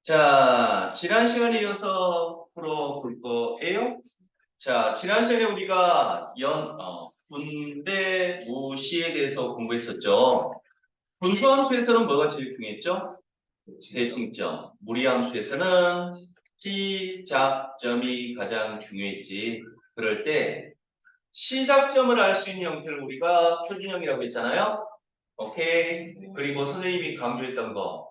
자, 지난 시간에 이어서 풀어볼 거예요. 자, 지난 시간에 우리가 분대 무시에 대해서 공부했었죠. 분수함수에서는 뭐가 제일 중요했죠? 대칭점. 무리함수에서는 시작점이 가장 중요했지. 그럴 때 시작점을 알 수 있는 형태를 우리가 표준형이라고 했잖아요. 오케이. 그리고 선생님이 강조했던 거.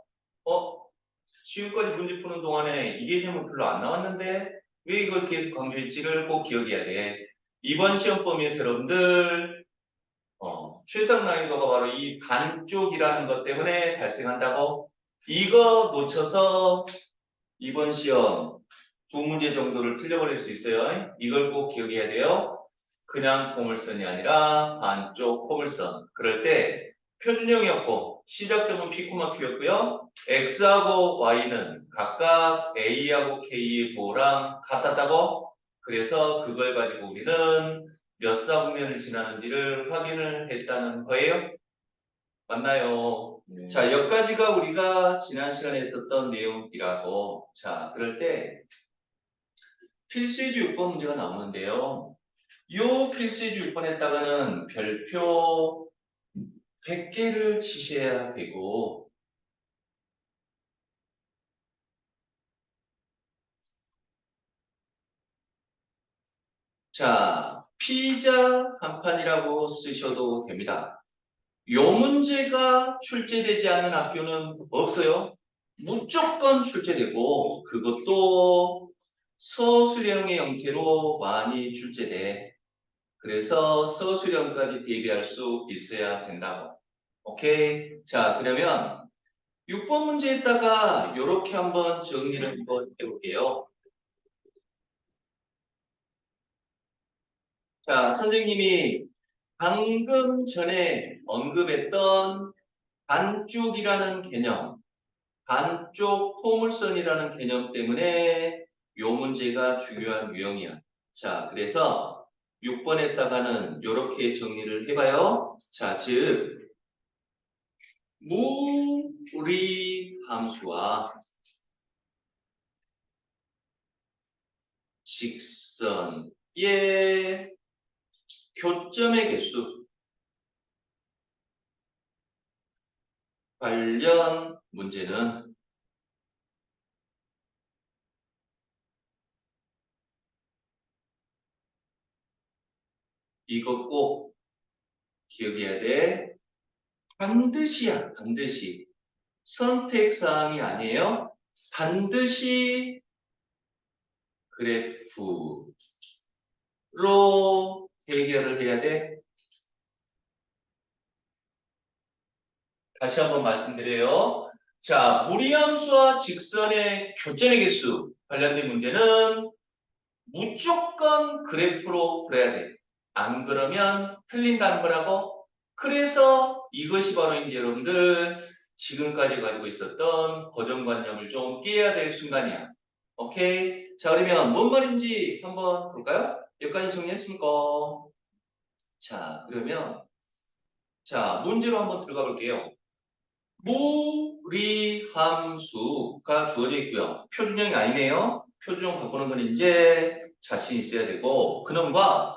지금까지 문제 푸는 동안에 이 개념은 별로 안 나왔는데 왜 이걸 계속 강조했지를 꼭 기억해야 돼. 이번 시험 범위에서 여러분들 최상 난이도가 바로 이 반쪽이라는 것 때문에 발생한다고. 이거 놓쳐서 이번 시험 두 문제 정도를 틀려버릴 수 있어요. 이걸 꼭 기억해야 돼요. 그냥 포물선이 아니라 반쪽 포물선. 그럴 때 표준형이었고 시작점은 P코마 Q였고요. X하고 Y는 각각 A하고 K의 부호랑 같았다고. 그래서 그걸 가지고 우리는 몇 사분면을 지나는지를 확인을 했다는 거예요. 맞나요? 네. 자, 여기까지가 우리가 지난 시간에 했었던 내용이라고. 자, 그럴 때 필수의주 6번 문제가 나오는데요. 요 필수의주 6번에다가는 별표 100개를 치셔야 되고, 자, 피자 한 판이라고 쓰셔도 됩니다. 요 문제가 출제되지 않은 학교는 없어요. 무조건 출제되고, 그것도 서술형의 형태로 많이 출제돼. 그래서 서술형까지 대비할 수 있어야 된다고. 오케이. 자, 그러면 6번 문제에다가 이렇게 한번 정리를 한번 해볼게요. 자, 선생님이 방금 전에 언급했던 반쪽이라는 개념, 반쪽 포물선이라는 개념 때문에 이 문제가 중요한 유형이야. 자, 그래서 6번에다가는 이렇게 정리를 해봐요. 자, 즉 무리함수와 직선의 교점의 개수 관련 문제는 이거 꼭 기억해야 돼. 반드시야, 반드시. 선택사항이 아니에요. 반드시 그래프로 해결을 해야 돼. 다시 한번 말씀드려요. 자, 무리함수와 직선의 교점의 개수 관련된 문제는 무조건 그래프로 그려야 돼. 안 그러면 틀린다는 거라고. 그래서 이것이 바로 이제 여러분들 지금까지 가지고 있었던 고정관념을 좀 깨야 될 순간이야. 오케이? 자, 그러면 뭔 말인지 한번 볼까요? 여기까지 정리했습니까? 자, 그러면 자, 문제로 한번 들어가 볼게요. 무리함수가 주어져 있고요. 표준형이 아니네요. 표준형 바꾸는 건 이제 자신 있어야 되고, 그놈과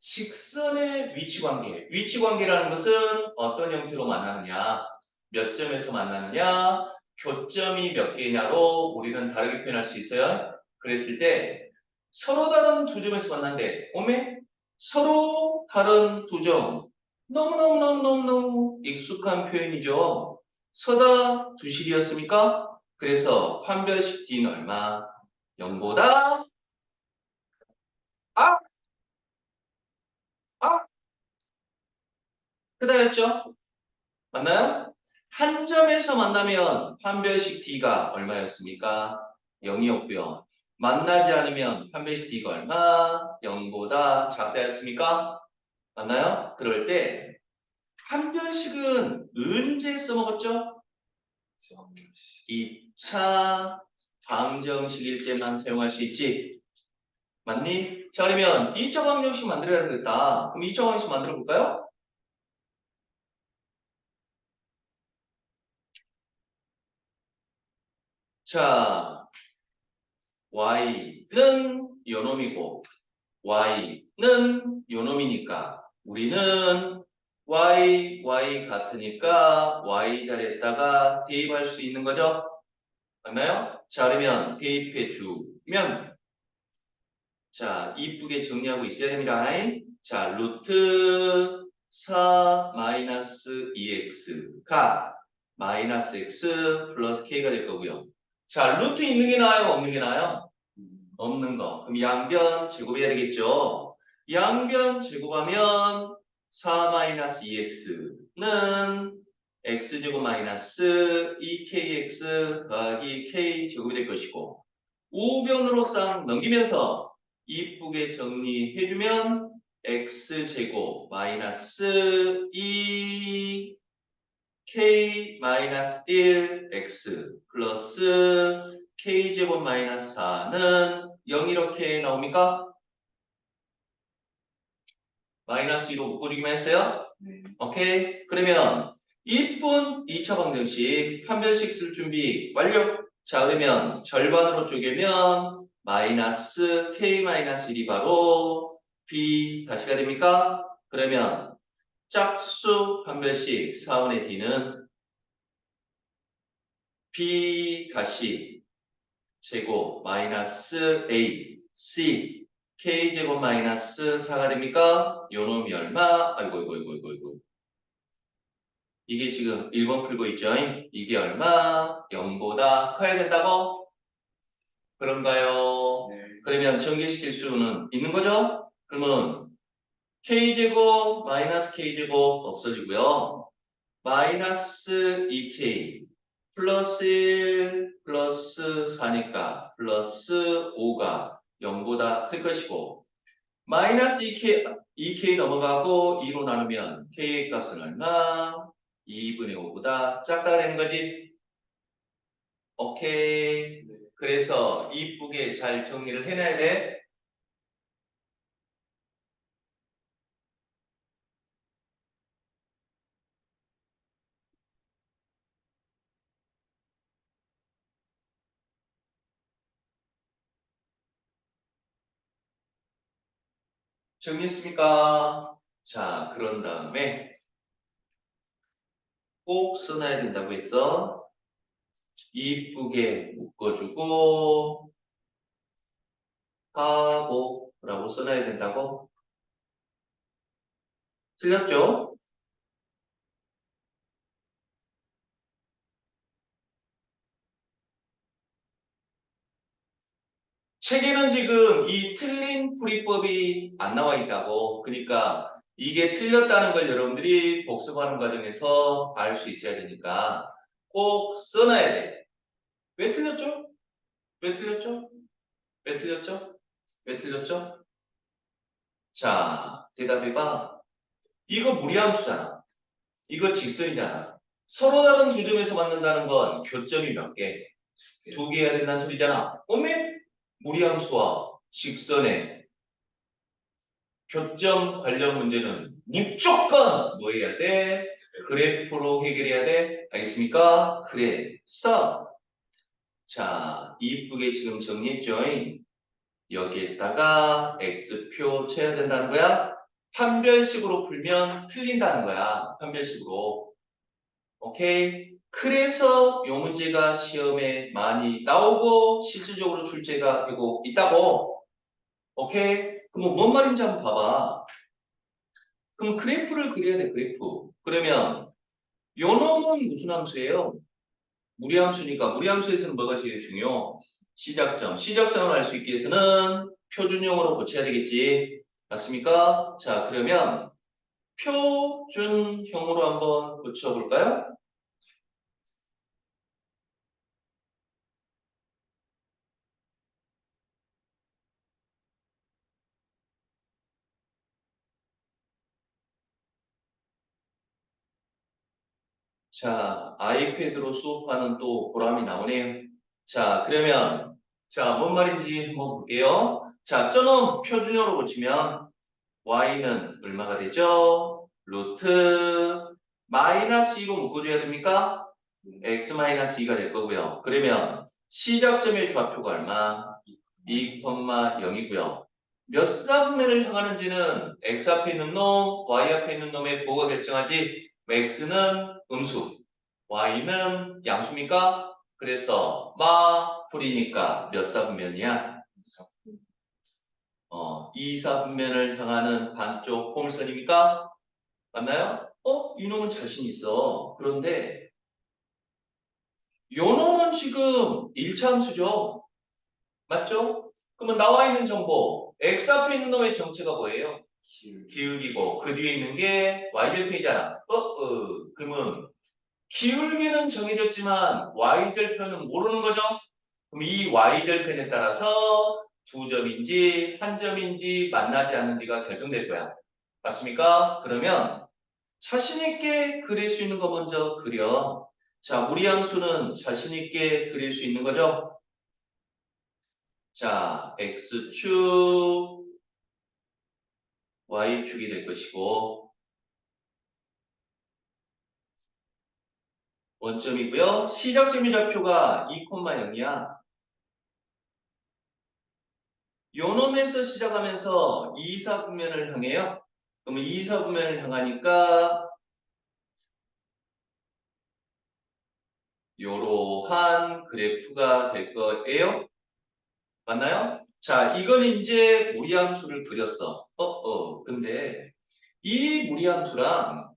직선의 위치관계. 위치관계라는 것은 어떤 형태로 만나느냐, 몇 점에서 만나느냐, 교점이 몇 개냐로 우리는 다르게 표현할 수 있어요. 그랬을 때 서로 다른 두 점에서 만난대. 오메? 서로 다른 두 점. 너무너무너무너무 익숙한 표현이죠. 서다 두실이었습니까? 그래서 판별식 D는 얼마? 0보다 아! 아! 크다였죠? 맞나요? 한 점에서 만나면 판별식 D가 얼마였습니까? 0이었고요. 만나지 않으면 판별식 D가 얼마? 0보다 작다였습니까? 맞나요? 그럴 때 판별식은 언제 써먹었죠? 2차 방정식일 때만 사용할 수 있지. 맞니? 자, 그러면 2차 방정식 만들어야 되겠다. 그럼 2차 방정식 만들어 볼까요? 자, y는 요놈이고 y는 요놈이니까 우리는 y 같으니까 y 자리에다가 대입할 수 있는 거죠? 맞나요? 자, 그러면 대입해 주면 자, 이쁘게 정리하고 있어야 됩니다. 자, 루트 4 마이너스 2x가 마이너스 x 플러스 k가 될 거고요. 자, 루트 있는 게 나아요? 없는 게 나아요? 없는 거. 그럼 양변 제곱해야 되겠죠? 양변 제곱하면 4 마이너스 2x는 x제곱 마이너스 2kx 더하기 k 제곱이 될 것이고 우변으로 쌍 넘기면서 이쁘게 정리해주면 x제곱 마이너스 2 k 마이너스 1 x 플러스 k제곱 마이너스 4는 0 이렇게 나옵니까? 마이너스 2로 묶어주기만 했어요? 오케이. 그러면 이쁜 2차 방정식 한 변씩 쓸 준비 완료. 자, 그러면 절반으로 쪼개면 마이너스 k 마이너스 1이 바로 b 다시가 됩니까? 그러면 짝수 한 변씩 4분의 d는 b 다시 제곱 마이너스 a c k제곱 마이너스 4가 됩니까? 요놈이 얼마? 아이고. 이게 지금 1번 풀고 있죠? 이게 얼마? 0보다 커야 된다고? 그런가요? 네. 그러면 전개시킬 수는 있는 거죠? 그러면 k제곱 마이너스 k제곱 없어지고요. 마이너스 2k 플러스 1 플러스 4니까 플러스 5가 0보다 클 것이고 마이너스 2k 넘어가고 2로 나누면 k의 값은 얼마? 2분의 5보다 작다가 되는 거지. 오케이. 그래서 이쁘게 잘 정리를 해놔야 돼. 정리했습니까? 자, 그런 다음에 꼭 써놔야 된다고 했어. 이쁘게 묶어주고 하고라고 써놔야 된다고. 틀렸죠? 책에는 지금 이 틀린 풀이법이 안 나와 있다고. 그러니까 이게 틀렸다는 걸 여러분들이 복습하는 과정에서 알 수 있어야 되니까 꼭 써놔야 돼. 왜 틀렸죠? 왜 틀렸죠? 왜 틀렸죠? 왜 틀렸죠? 자, 대답해봐. 이거 무리함수잖아. 이거 직선이잖아. 서로 다른 두 점에서 만난다는 건 교점이 몇 개? 2개 해야 된다는 소리잖아. 어메? 무리함수와 직선의 교점 관련 문제는 무조건 뭐 해야 돼? 그래프로 해결해야 돼? 알겠습니까? 그래. 자, 이쁘게 지금 정리했죠? 여기에다가 x표 쳐야 된다는 거야. 판별식으로 풀면 틀린다는 거야. 판별식으로. 오케이? 그래서 이 문제가 시험에 많이 나오고 실질적으로 출제가 되고 있다고. 오케이? 그럼 뭔 말인지 한번 봐봐. 그럼 그래프를 그려야 돼, 그래프. 그러면 요 놈은 무슨 함수예요? 무리함수니까 무리함수에서는 뭐가 제일 중요? 시작점. 시작점을 알 수 있기 위해서는 표준형으로 고쳐야 되겠지. 맞습니까? 자, 그러면 표준형으로 한번 고쳐볼까요? 자, 아이패드로 수업하는 또 보람이 나오네요. 자, 그러면 자, 뭔 말인지 한번 볼게요. 자, 저놈 표준형으로 고치면 y는 얼마가 되죠? 루트 마이너스 2로 묶어줘야 됩니까? x 마이너스 2가 될 거고요. 그러면 시작점의 좌표가 얼마? 2,0이고요. 몇 사분면을 향하는지는 x 앞에 있는 놈, y 앞에 있는 놈의 부호가 결정하지. x는 음수, y는 양수입니까? 그래서 풀이니까 몇 사분면이야? 2사분면을 향하는 반쪽 포물선입니까? 맞나요? 이놈은 자신 있어. 그런데 요놈은 지금 1차 함수죠. 맞죠? 그러면 나와 있는 정보, x 앞에 있는 놈의 정체가 뭐예요? 기울기고 그 뒤에 있는 게 y절편이잖아. 그러면 기울기는 정해졌지만 y절편은 모르는 거죠? 그럼 이 y절편에 따라서 두 점인지 한 점인지 만나지 않는지가 결정될 거야. 맞습니까? 그러면 자신 있게 그릴 수 있는 거 먼저 그려. 자, 무리함수는 자신 있게 그릴 수 있는 거죠? 자, x축, y축이 될 것이고 원점이고요. 시작점의 좌표가 2,0이야. 요 놈에서 시작하면서 2사분면을 향해요. 그러면 2사분면을 향하니까 요러한 그래프가 될 거예요. 맞나요? 자, 이건 이제 무리함수를 그렸어. 근데 이 무리함수랑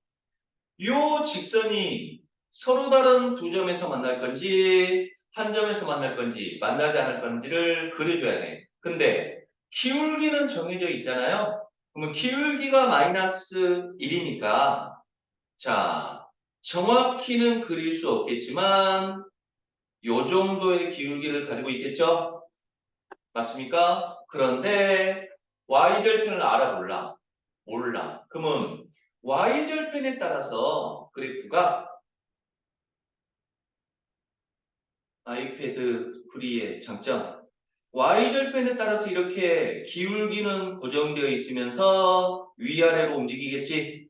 요 직선이 서로 다른 두 점에서 만날 건지 한 점에서 만날 건지 만나지 않을 건지를 그려줘야 돼. 근데 기울기는 정해져 있잖아요. 그러면 기울기가 마이너스 1이니까 자, 정확히는 그릴 수 없겠지만 요 정도의 기울기를 가지고 있겠죠? 맞습니까? 그런데 y절편을 알아 몰라? 몰라. 그러면 y절편에 따라서 그래프가 아이패드 프리의 장점 y절편에 따라서 이렇게 기울기는 고정되어 있으면서 위아래로 움직이겠지?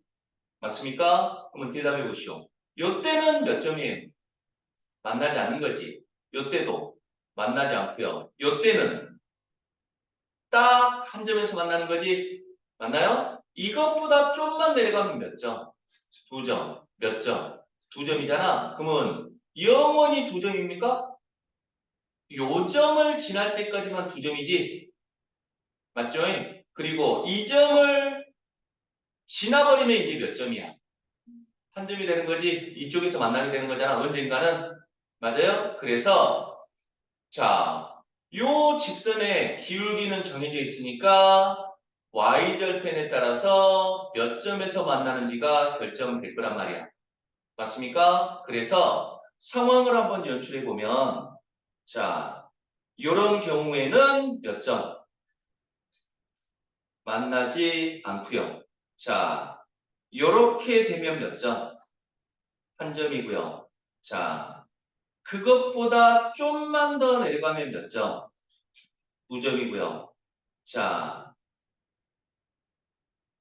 맞습니까? 그러면 대답해 보시오. 요때는 몇 점이에요? 만나지 않는 거지. 요때도 만나지 않고요. 요때는 딱 한 점에서 만나는 거지. 맞나요? 이것보다 좀만 내려가면 몇 점? 두 점. 몇 점? 두 점이잖아. 그러면 영원히 두 점입니까? 요 점을 지날 때까지만 두 점이지. 맞죠? 그리고 이 점을 지나버리면 이제 몇 점이야? 한 점이 되는 거지. 이쪽에서 만나게 되는 거잖아. 언젠가는. 맞아요? 그래서 자, 요 직선의 기울기는 정해져 있으니까 y절편에 따라서 몇 점에서 만나는지가 결정될 거란 말이야. 맞습니까? 그래서 상황을 한번 연출해 보면 자, 요런 경우에는 몇 점? 만나지 않고요. 자, 요렇게 되면 몇 점? 한 점이고요. 자, 그것보다 좀만 더 내려가면 몇 점? 두 점이고요. 자,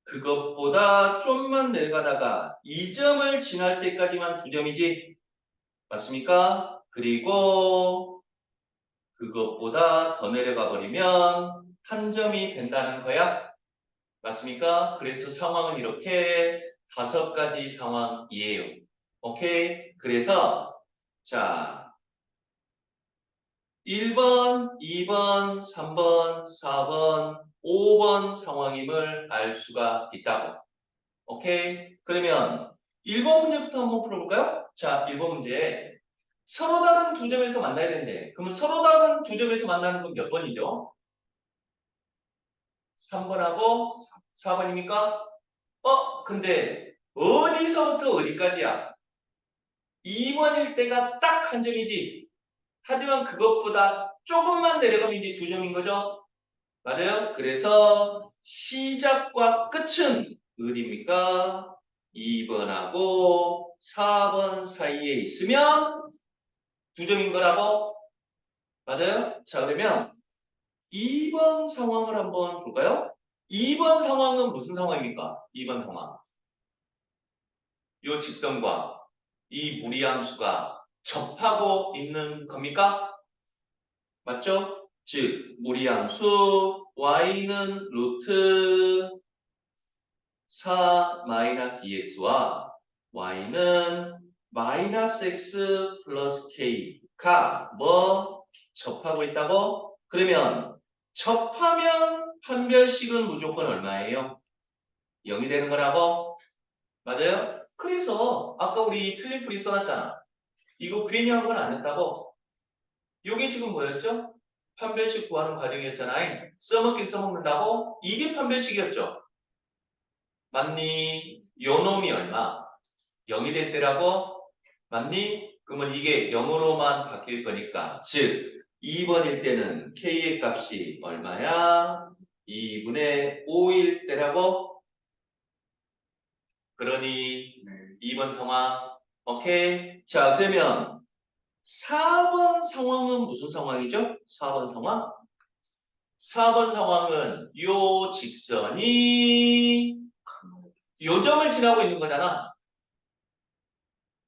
그것보다 좀만 내려가다가 2점을 지날 때까지만 두 점이지. 맞습니까? 그리고 그것보다 더 내려가 버리면 한 점이 된다는 거야. 맞습니까? 그래서 상황은 이렇게 다섯 가지 상황이에요. 오케이? 그래서 자 1번, 2번, 3번, 4번, 5번 상황임을 알 수가 있다고. 오케이? 그러면 1번 문제부터 한번 풀어볼까요? 자, 1번 문제. 서로 다른 두 점에서 만나야 되는데, 그러면 서로 다른 두 점에서 만나는 건 몇 번이죠? 3번하고 4번입니까? 근데 어디서부터 어디까지야? 2번일 때가 딱 한 점이지. 하지만 그것보다 조금만 내려가면 이제 두 점인 거죠? 맞아요? 그래서 시작과 끝은 어디입니까? 2번하고 4번 사이에 있으면 두 점인 거라고? 맞아요? 자, 그러면 2번 상황을 한번 볼까요? 2번 상황은 무슨 상황입니까? 2번 상황. 이 직선과 이 무리함수가 접하고 있는 겁니까? 맞죠? 즉 무리함수 y는 루트 4 마이너스 2x와 y는 마이너스 x 플러스 k가 뭐 접하고 있다고? 그러면 접하면 판별식은 무조건 얼마예요? 0이 되는 거라고? 맞아요? 그래서 아까 우리 틀린 풀이 써놨잖아. 이거 괜히 한 건 아니었다고? 이게 지금 뭐였죠? 판별식 구하는 과정이었잖아. 써먹긴 써먹는다고? 이게 판별식이었죠. 맞니? 요 놈이 얼마? 0이 될 때라고? 맞니? 그러면 이게 0으로만 바뀔 거니까. 즉, 2번일 때는 k의 값이 얼마야? 2분의 5일 때라고? 그러니 2번 상황. 오케이? 자, 그러면 4번 상황은 무슨 상황이죠? 4번 상황? 4번 상황은 요 직선이 요 점을 지나고 있는 거잖아.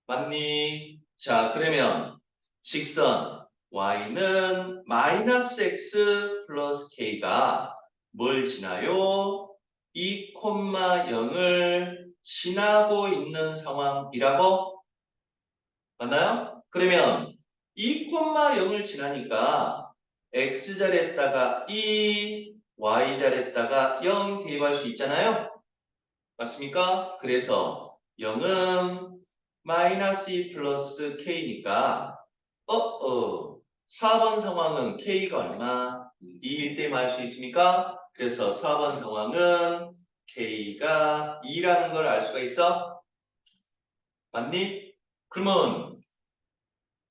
맞니? 자, 그러면 직선 y는 마이너스 x 플러스 k가 뭘 지나요? 2,0을 지나고 있는 상황이라고? 맞나요? 그러면 2,0을 지나니까 x자리에다가 2, y자리에다가 0 대입할 수 있잖아요? 맞습니까? 그래서 0은 마이너스 2 플러스 k니까 4번 상황은 k가 얼마? 2일 때 말 수 있습니까? 그래서 4번 상황은 k가 2라는 걸 알 수가 있어? 맞니? 그러면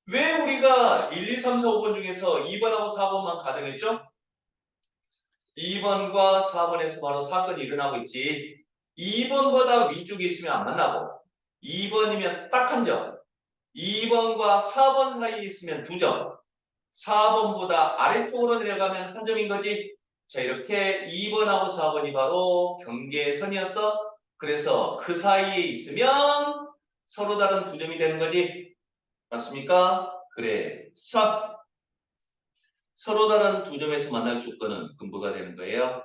왜 우리가 1, 2, 3, 4, 5번 중에서 2번하고 4번만 가정했죠? 2번과 4번에서 바로 사건이 일어나고 있지. 2번보다 위쪽에 있으면 안 만나고 2번이면 딱 한 점. 2번과 4번 사이에 있으면 두 점. 4번보다 아래쪽으로 내려가면 한 점인 거지. 자, 이렇게 2번하고 4번이 바로 경계선이었어. 그래서 그 사이에 있으면 서로 다른 두 점이 되는 거지. 맞습니까? 그래. 서로 다른 두 점에서 만날 조건은 그럼 뭐가 되는 거예요?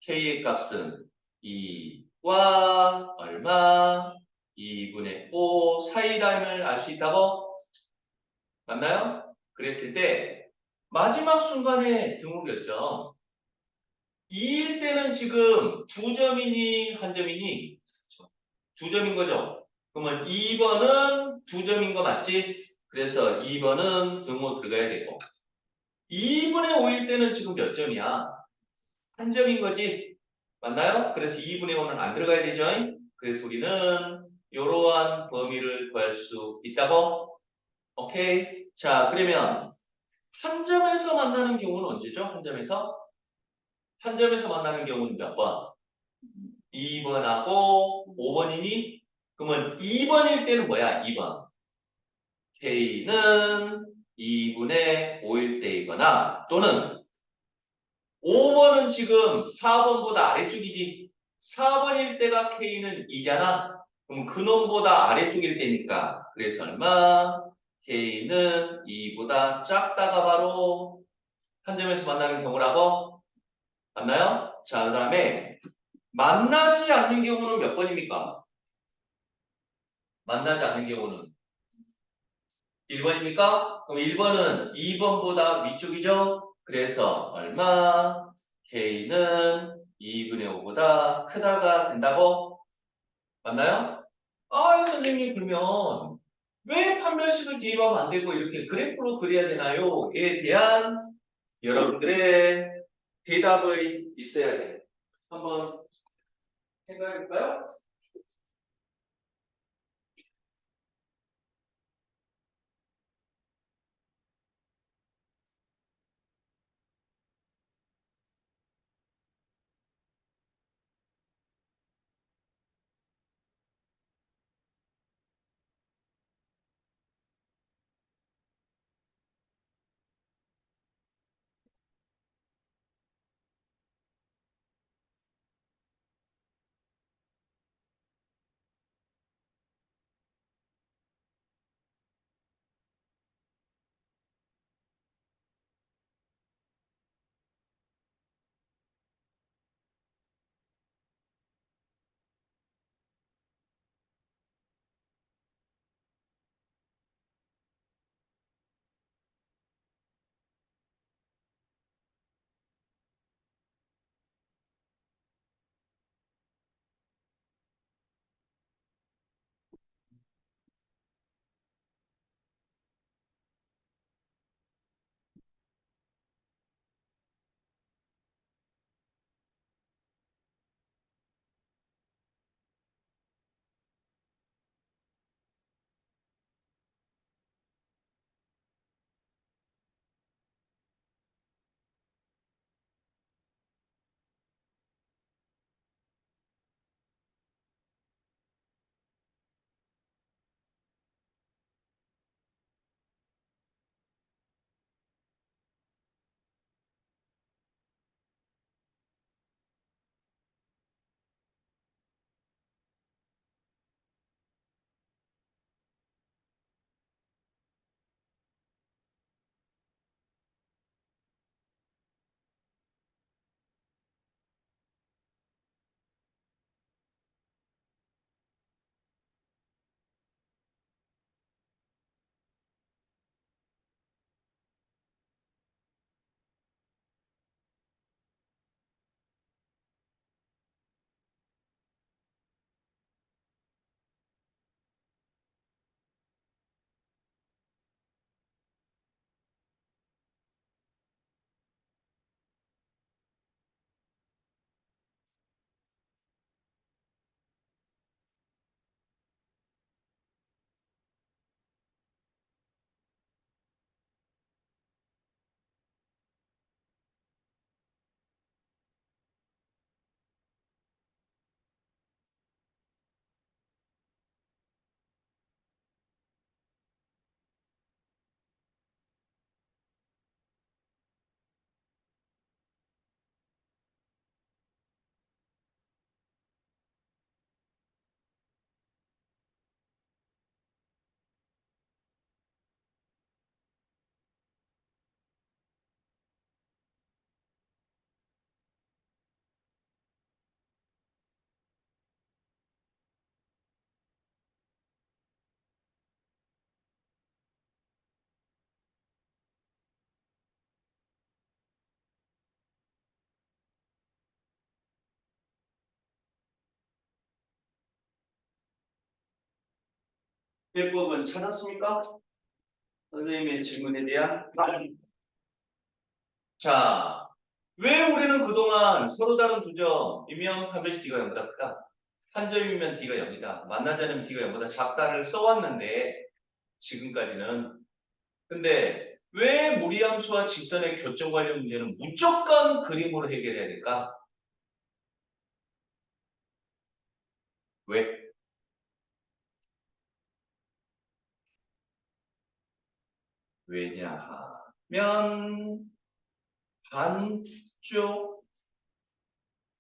k의 값은 2와 얼마? 2분의 5 사이라임을 알 수 있다고? 맞나요? 그랬을 때 마지막 순간에 등호 결정 2일 때는 지금 두 점이니 한 점이니? 두 점인 거죠? 그러면 2번은 두 점인 거 맞지? 그래서 2번은 등호 들어가야 되고 2분의 5일 때는 지금 몇 점이야? 한 점인 거지? 맞나요? 그래서 2분의 5는 안 들어가야 되죠? 그래서 우리는 이러한 범위를 구할 수 있다고? 오케이. 자, 그러면 한 점에서 만나는 경우는 언제죠? 한 점에서? 한 점에서 만나는 경우는 몇 번? 2번하고 5번이니? 그러면 2번일 때는 뭐야? 2번. K는 2분의 5일 때이거나 또는 5번은 지금 4번보다 아래쪽이지. 4번일 때가 K는 2잖아. 그럼 그놈보다 아래쪽일 때니까. 그래서 얼마? K는 2보다 작다가 바로 한 점에서 만나는 경우라고? 맞나요? 자, 그 다음에 만나지 않는 경우는 몇 번입니까? 만나지 않는 경우는 1번입니까? 그럼 1번은 2번보다 위쪽이죠? 그래서 얼마? K는 2분의 5보다 크다가 된다고? 맞나요? 아, 선생님, 그러면 왜 판별식을 대입하면 안 되고 이렇게 그래프로 그려야 되나요? 에 대한 여러분들의 대답이 있어야 돼. 한번 생각해 볼까요? 해법은 찾았습니까? 선생님의 질문에 대한 자, 왜 우리는 그동안 서로 다른 두 점이면 반드시 D가 0보다 크다. 한 점이면 D가 0이다. 만나지 않으면 D가 0보다 작다를 써왔는데 지금까지는 근데 왜 무리함수와 직선의 교점 관련 문제는 무조건 그림으로 해결해야 될까? 왜? 왜냐하면 반쪽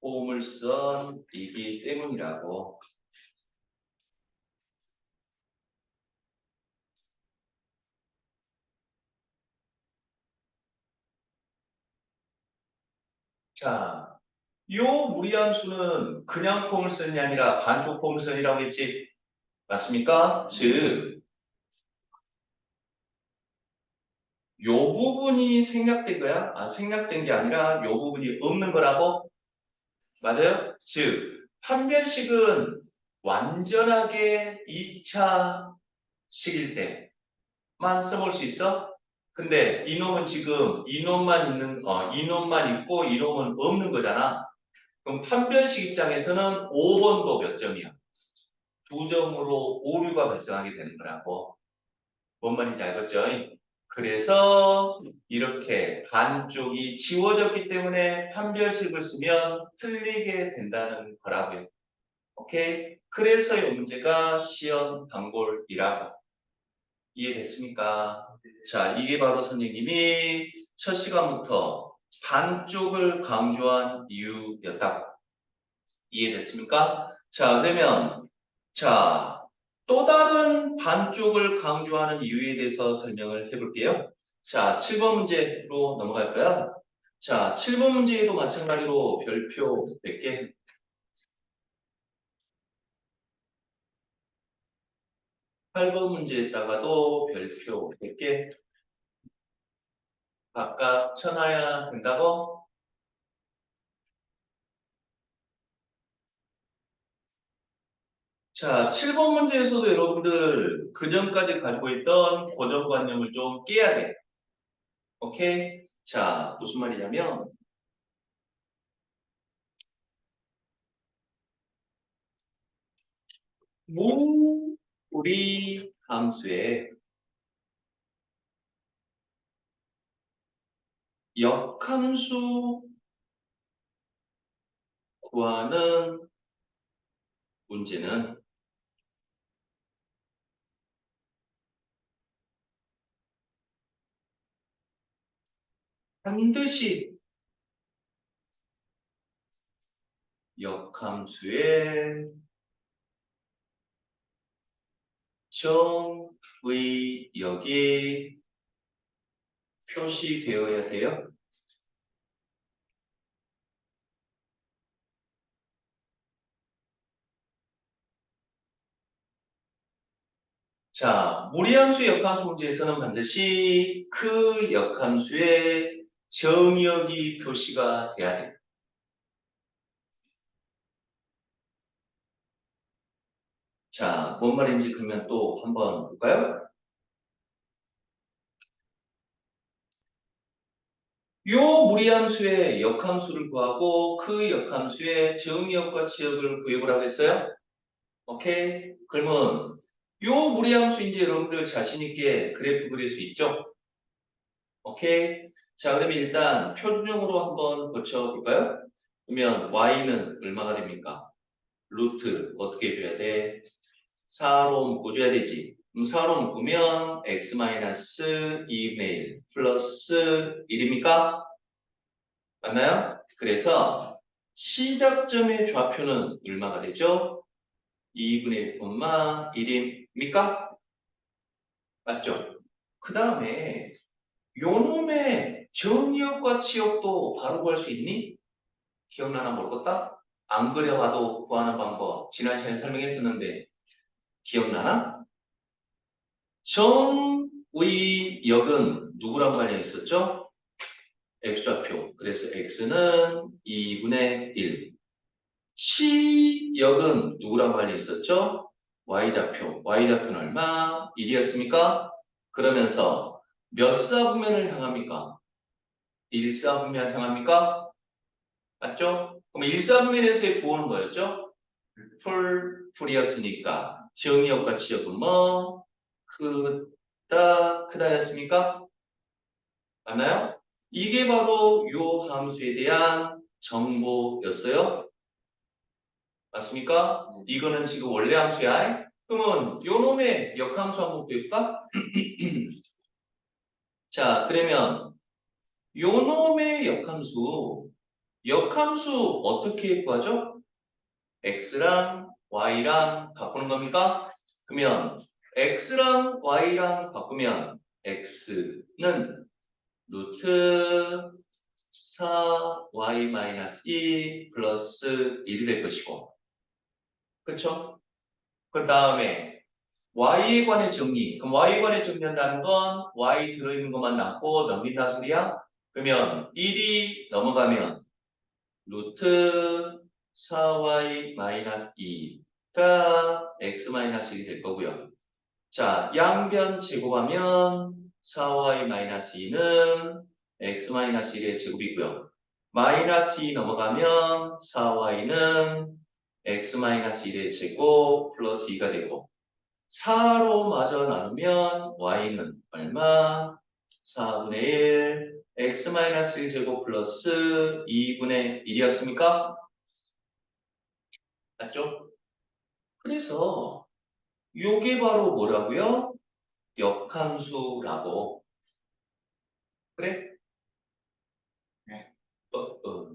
보물선이기 때문이라고. 자, 요 무리함수는 그냥 포물선이 아니라 반쪽 포물선이라고 했지. 맞습니까? 즉, 요 부분이 생략된 거야? 생략된 게 아니라 요 부분이 없는 거라고? 맞아요? 즉, 판별식은 완전하게 2차 식일 때만 써볼 수 있어? 근데 이놈은 지금 이놈만 이놈만 있고 이놈은 없는 거잖아. 그럼 판별식 입장에서는 5번도 몇 점이야? 2점으로 오류가 발생하게 되는 거라고. 뭔 말인지 알겠죠? 그래서 이렇게 반쪽이 지워졌기 때문에 판별식을 쓰면 틀리게 된다는 거라고요. 오케이? 그래서 이 문제가 시험 단골이라고. 이해됐습니까? 자, 이게 바로 선생님이 첫 시간부터 반쪽을 강조한 이유였다. 이해됐습니까? 자, 그러면 자, 또 다른 반쪽을 강조하는 이유에 대해서 설명을 해볼게요. 자, 7번 문제로 넘어갈까요? 자, 7번 문제에도 마찬가지로 별표 100개. 8번 문제에다가도 별표 100개. 각각 쳐놔야 된다고? 자, 7번 문제에서도 여러분들 그전까지 가지고 있던 고정관념을 좀 깨야 돼. 오케이? 자, 무슨 말이냐면 무리 함수의 역함수 구하는 문제는 반드시 역함수의 정의역이 표시되어야 돼요. 자, 무리함수 역함수 문제에서는 반드시 그 역함수의 정의역이 표시가 돼야 돼요. 자, 뭔 말인지 그러면 또 한번 볼까요? 요 무리함수의 역함수를 구하고 그 역함수의 정의역과 치역을 구해보라고 했어요. 오케이? 그러면 요 무리함수인지 여러분들 자신 있게 그래프 그릴 수 있죠? 오케이? 자, 그러면 일단 표준형으로 한번 고쳐볼까요? 그러면 y는 얼마가 됩니까? 루트 어떻게 해줘야 돼? 4로 묶어줘야 되지. 그럼 4로 묶으면 x-2분의 1 플러스 1입니까? 맞나요? 그래서 시작점의 좌표는 얼마가 되죠? 2분의 1, 1입니까? 맞죠? 그 다음에 요놈의 정의역과 치역도 바로 구할 수 있니? 기억나나 모르겠다? 안 그려봐도 구하는 방법 지난 시간에 설명했었는데 기억나나? 정의역은 누구랑 관련이 있었죠? x좌표. 그래서 x는 2분의 1. 치역은 누구랑 관련이 있었죠? y좌표는 얼마? 1이었습니까? 그러면서 몇 사분면을 향합니까? 1사분면 향합니까? 맞죠? 그럼 1사분면에서의 구호는 뭐였죠? 풀이었으니까 정의역과 지역은 뭐? 크다였습니까? 맞나요? 이게 바로 요 함수에 대한 정보였어요. 맞습니까? 이거는 지금 원래 함수야. 그러면 요 놈의 역함수 한번 볼까? 자, 그러면 요 놈의 역함수 어떻게 구하죠? x랑 y랑 바꾸는 겁니까? 그러면 x랑 y랑 바꾸면 x는 루트 4y-2 플러스 1이 될 것이고 그렇죠? 그 다음에 y에 관해 정리. 그럼 y에 관해 정리한다는 건 y 들어있는 것만 남고 넘긴다는 소리야? 그러면 1이 넘어가면 루트 4y-2가 x-1이 될 거고요. 자, 양변 제곱하면 4y-2는 x-1의 제곱이고요. 마이너스 2 넘어가면 4y는 x-1의 제곱 플러스 2가 되고 4로 마저 나누면 y는 얼마? 4분의 1 x-1 제곱 플러스 2분의 1이었습니까? 맞죠? 그래서 요게 바로 뭐라고요? 역함수라고. 그래? 네. 어, 어.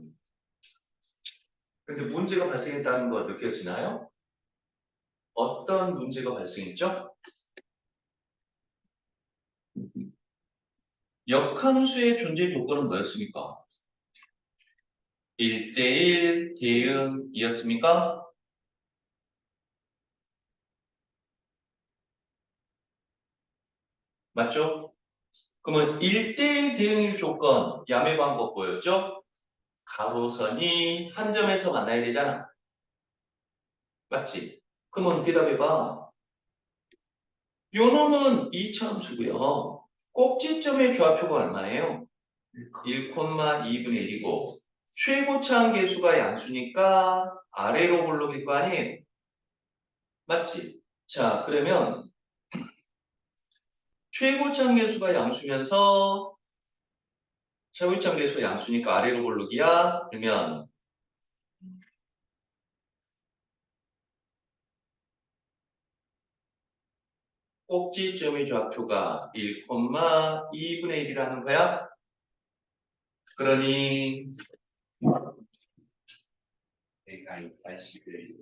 근데 문제가 발생했다는 거 느껴지나요? 어떤 문제가 발생했죠? 역함수의 존재 조건은 뭐였습니까? 1대1 대응이었습니까? 맞죠? 그러면 1대1 대응일 조건, 야매 방법 뭐였죠? 가로선이 한 점에서 만나야 되잖아. 맞지? 그러면 대답해봐. 요 놈은 2차 함수고요. 꼭지점의 좌표가 얼마예요? 1,2분의 1이고 최고차항 계수가 양수니까 아래로 올라갈 거 아니에요? 맞지? 자, 그러면 최고차항 계수가 양수면서 최고차항 계수가 양수니까 아래로 올르기야. 그러면 꼭지점의 좌표가 1,2분의 1이라는 거야. 그러니 내가 이 자식을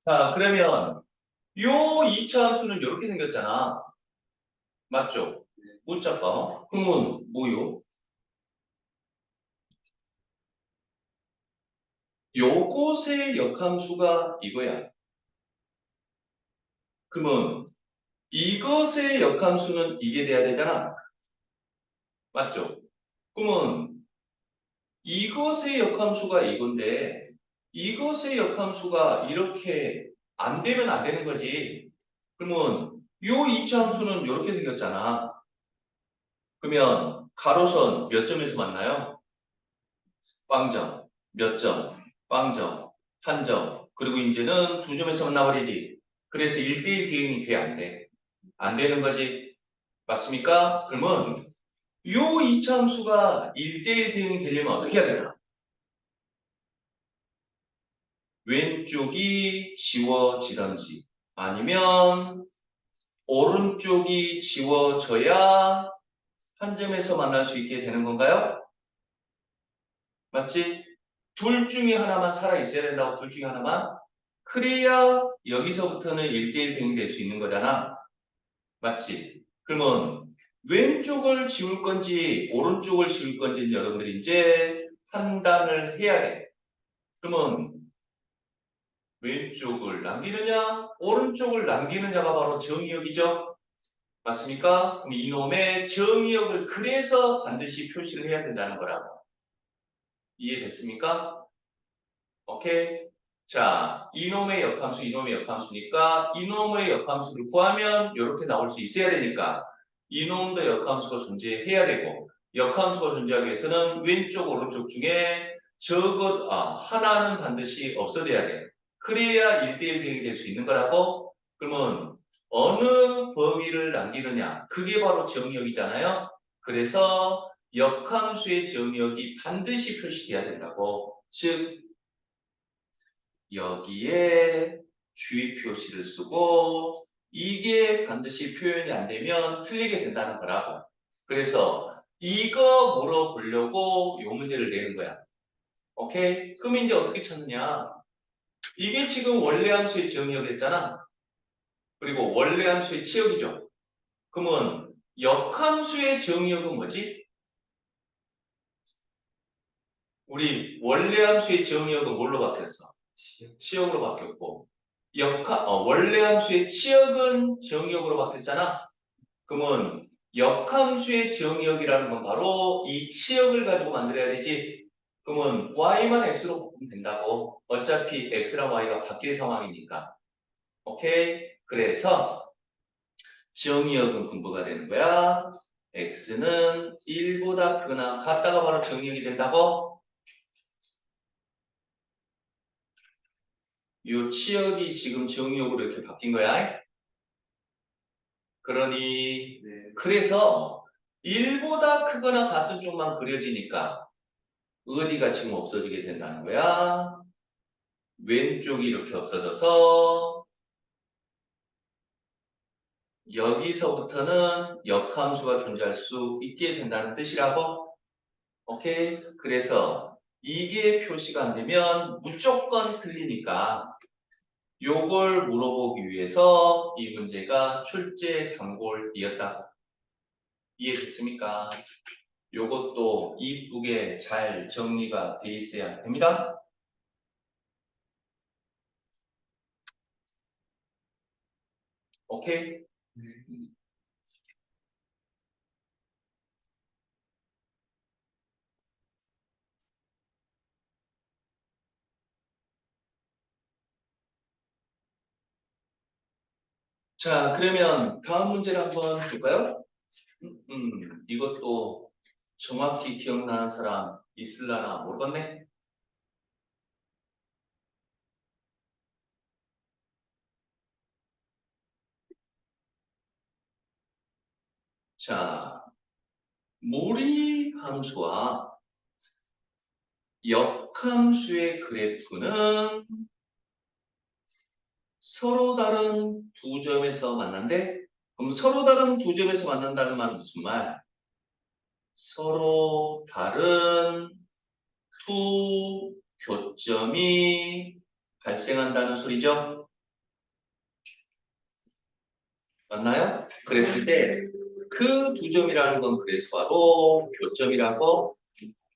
자, 그러면 요 2차 함수는 이렇게 생겼잖아. 맞죠? 문자가. 그러면 뭐요? 요것의 역함수가 이거야. 그러면 이것의 역함수는 이게 돼야 되잖아. 맞죠? 그러면 이것의 역함수가 이건데 이것의 역함수가 이렇게 안 되면 안 되는 거지. 그러면 요 2차 함수는 이렇게 생겼잖아. 그러면 가로선 몇 점에서 만나요? 빵점, 몇 점, 빵점, 한 점. 그리고 이제는 두 점에서 만나버리지. 그래서 1대1 대응이 돼, 안 돼? 안 되는 거지. 맞습니까? 그러면 요 이차함수가 1대1 대응이 되려면 어떻게 해야 되나? 왼쪽이 지워지던지 아니면 오른쪽이 지워져야 한 점에서 만날 수 있게 되는 건가요? 맞지? 둘 중에 하나만 살아있어야 된다고, 둘 중에 하나만. 그래야 여기서부터는 1대1 대응이 될 수 있는 거잖아. 맞지? 그러면 왼쪽을 지울 건지 오른쪽을 지울 건지는 여러분들이 이제 판단을 해야 돼. 그러면 왼쪽을 남기느냐 오른쪽을 남기느냐가 바로 정의역이죠. 맞습니까? 그럼 이놈의 정의역을 그래서 반드시 표시를 해야 된다는 거라고. 이해됐습니까? 오케이? 자, 이놈의 역함수, 이놈의 역함수니까 이놈의 역함수를 구하면 이렇게 나올 수 있어야 되니까 이놈도 역함수가 존재해야 되고 역함수가 존재하기 위해서는 왼쪽, 오른쪽 중에 하나는 반드시 없어져야 돼. 그래야 1대1 대응이 될 수 있는 거라고? 그러면 어느 범위를 남기느냐? 그게 바로 정의역이잖아요. 그래서 역함수의 정의역이 반드시 표시돼야 된다고. 즉 여기에 주의 표시를 쓰고 이게 반드시 표현이 안 되면 틀리게 된다는 거라고. 그래서 이거 물어보려고 이 문제를 내는 거야. 오케이? 그럼 이제 어떻게 찾느냐? 이게 지금 원래 함수의 정의역이었잖아. 그리고 원래 함수의 치역이죠. 그러면 역함수의 정의역은 뭐지? 우리 원래 함수의 정의역은 뭘로 바뀌었어? 치역으로 바뀌었고 원래 함수의 치역은 정의역으로 바뀌었잖아. 그러면 역함수의 정의역이라는 건 바로 이 치역을 가지고 만들어야 되지. 그러면 y만 x로 바꾸면 된다고. 어차피 x랑 y가 바뀔 상황이니까. 오케이? 그래서 정의역은 분부가 되는 거야. x는 1보다 크거나 같다가 바로 정의역이 된다고. 이 치역이 지금 정의역으로 이렇게 바뀐 거야. 그러니 그래서 1보다 크거나 같은 쪽만 그려지니까 어디가 지금 없어지게 된다는 거야. 왼쪽이 이렇게 없어져서 여기서부터는 역함수가 존재할 수 있게 된다는 뜻이라고. 오케이? 그래서 이게 표시가 안 되면 무조건 틀리니까 요걸 물어보기 위해서 이 문제가 출제 단골이었다고. 이해됐습니까? 요것도 이쁘게 잘 정리가 돼 있어야 됩니다. 오케이? 자, 그러면 다음 문제를 한번 볼까요? 이것도 정확히 기억나는 사람 있을라나 모르겠네. 자, 몰이 함수와 역함수의 그래프는 서로 다른 두 점에서 만난대? 그럼 서로 다른 두 점에서 만난다는 말은 무슨 말? 서로 다른 두 교점이 발생한다는 소리죠? 맞나요? 그랬을 때 그 두 점이라는 건 그래서 바로 교점이라고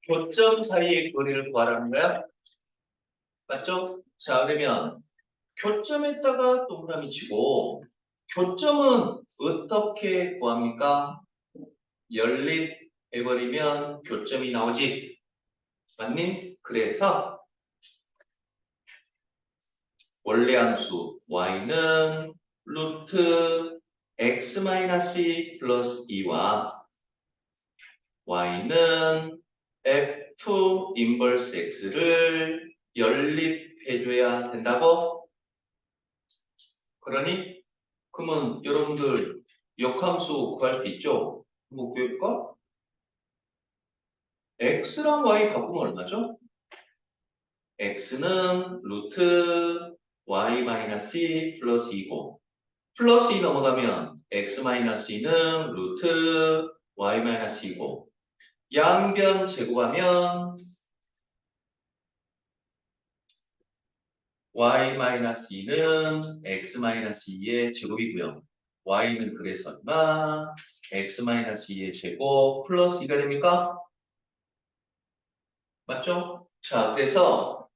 교점 사이의 거리를 구하라는 거야? 맞죠? 자, 그러면 교점에다가 동그라미 치고 교점은 어떻게 구합니까? 연립해버리면 교점이 나오지. 맞니? 그래서 원래 함수 y는 루트 x-2 플러스 2와 y는 f 인버스 x를 연립해줘야 된다고? 그러니? 그러면 여러분들 역함수 구할 수 있죠? 한번 구해볼까? x랑 y 바꾸면 얼마죠? x는 루트 y-2 플러스 2고 플러스 2 넘어가면 x-2는 루트 y-2고 양변 제곱하면 y-2는 x-2의 제곱이고요. y는 그래서 얼마? x-2의 제곱 플러스 2가 됩니까? 맞죠? 자, 그래서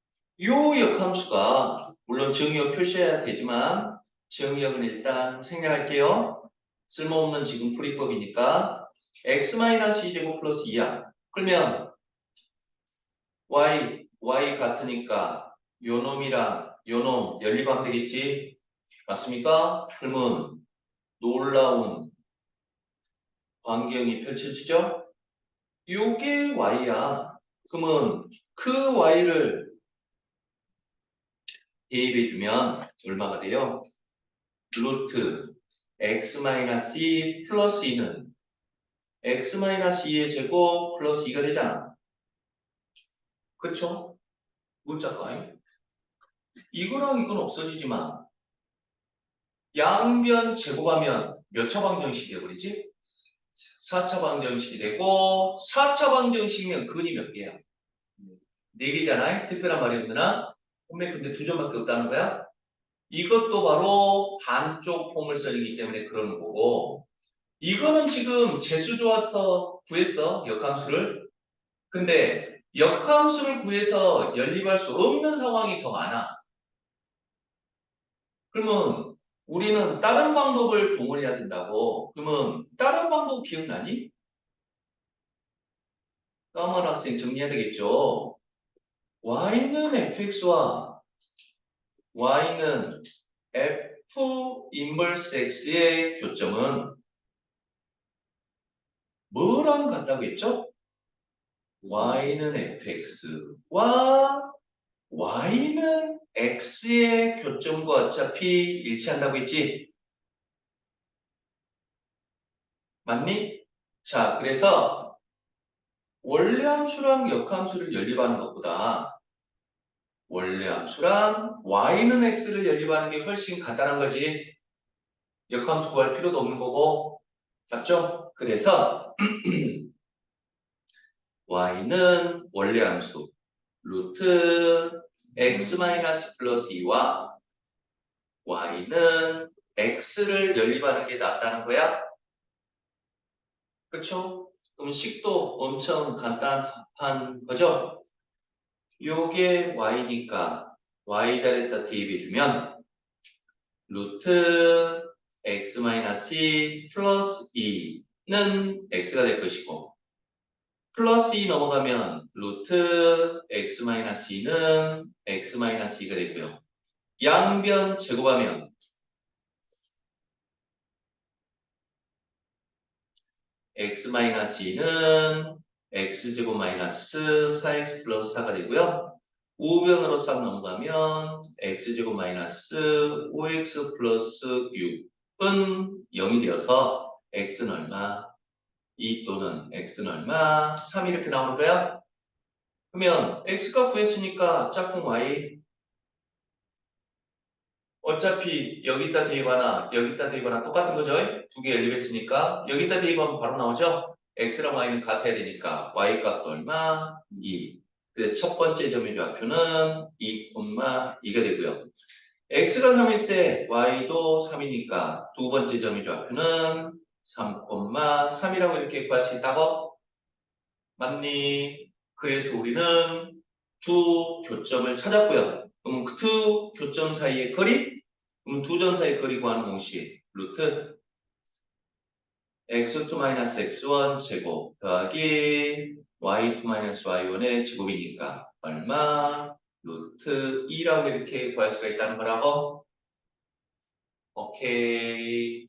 요 역함수가 물론 정의역 표시해야 되지만 정의역은 일단 생략할게요. 쓸모없는 지금 풀이법이니까 x-2제곱 플러스 2야. 그러면 y 같으니까 요 놈이랑 요 놈 연립하면 되겠지? 맞습니까? 그러면 놀라운 광경이 펼쳐지죠? 요게 y야. 그러면 그 y를 대입해주면 얼마가 돼요? 루트 x-2 플러스 2는 x-2의 제곱 플러스 2가 되잖아. 그쵸? 문자가요? 이거랑 이건 없어지지만 양변 제곱하면 몇 차 방정식이 되어버리지? 4차 방정식이 되고 4차 방정식이면 근이 몇 개야? 4개잖아. 특별한 말이 없느나 hom에 근데 2점밖에 없다는 거야? 이것도 바로 반쪽 폼을 써주기 때문에 그러는 거고 이거는 지금 재수 좋아서 구했어. 역함수를. 근데 역함수를 구해서 연립할 수 없는 상황이 더 많아. 그러면 우리는 다른 방법을 동원해야 된다고. 그러면 다른 방법 기억나니? 까만 학생 정리해야 되겠죠. y는 fx와 y는 f 인버스 x의 교점은 뭐랑 같다고 했죠? y는 fx와 y는 x의 교점과 어차피 일치한다고 했지? 맞니? 자, 그래서 원래 함수랑 역함수를 연립하는 것보다 원래 함수랑 y는 x를 연립하는 게 훨씬 간단한 거지. 역함수 구할 필요도 없는 거고. 맞죠? 그래서 y는 원래 함수 루트 x 마이너스 플러스 2와 y는 x를 연립하는 게 낫다는 거야. 그렇죠? 그럼 식도 엄청 간단한 거죠? 요게 y니까 y달에다 대입해주면 루트 x-2 플러스 2는 x가 될 것이고 플러스 2 넘어가면 루트 x-2는 x-2가 되고요. 양변 제곱하면 x-2는 x제곱 마이너스 4x 플러스 4가 되고요. 우변으로 싹 넘어가면 x제곱 마이너스 5x 플러스 6은 0이 되어서 x는 얼마? 2 또는 x는 얼마? 3 이렇게 나오는 거야? 그러면 x값 구했으니까 짝꿍 y 어차피 여기다 대입하나 여기다 대입하나 똑같은 거죠? 두 개 연립했으니까 여기다 대입하면 바로 나오죠? x랑 y는 같아야 되니까 y 값도 얼마? 2. 그래서 첫 번째 점의 좌표는 2, 2가 되고요. x가 3일 때 y도 3이니까 두 번째 점의 좌표는 3, 3이라고 이렇게 구할 수 있다고? 맞니? 그래서 우리는 두 교점을 찾았고요. 그럼 그 두 교점 사이의 거리? 그럼 두 점 사이 거리 구하는 공식 루트 x2-x1 제곱 더하기 y2-y1의 제곱이니까 얼마? 루트 2라고 이렇게 구할 수가 있다는 거라고? 오케이.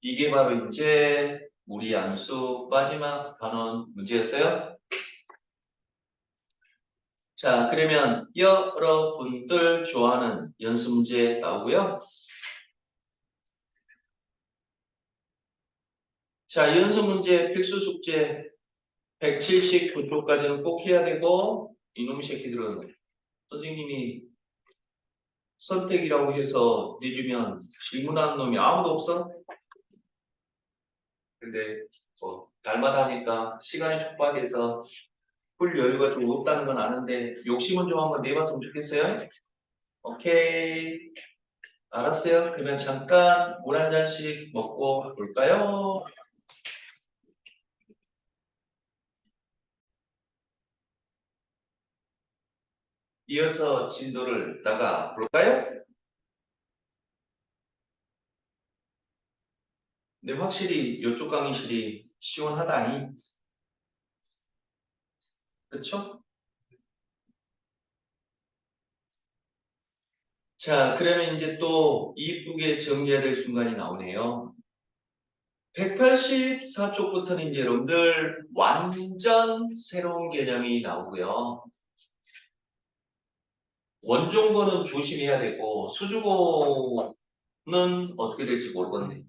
이게 바로 이제 우리 함수 마지막 단원 문제였어요. 자, 그러면 여러분들 좋아하는 연습 문제 나오고요. 자, 연습 문제 필수 숙제 179쪽까지는 꼭 해야 되고 이놈 새끼들은 선생님이 선택이라고 해서 내주면 질문하는 놈이 아무도 없어? 근데 뭐 날마다 하니까 시간이 촉박해서 풀 여유가 좀 없다는 건 아는데 욕심은 좀 한번 내봤으면 좋겠어요? 오케이. 알았어요. 그러면 잠깐 물 한 잔씩 먹고 볼까요? 이어서 진도를 나가 볼까요? 근데 확실히 이쪽 강의실이 시원하다니. 그쵸? 자, 그러면 이제 또 이쁘게 정리해야 될 순간이 나오네요. 184쪽부터는 이제 여러분들 완전 새로운 개념이 나오고요. 원종고는 조심해야 되고 수주고는 어떻게 될지 모르겠네.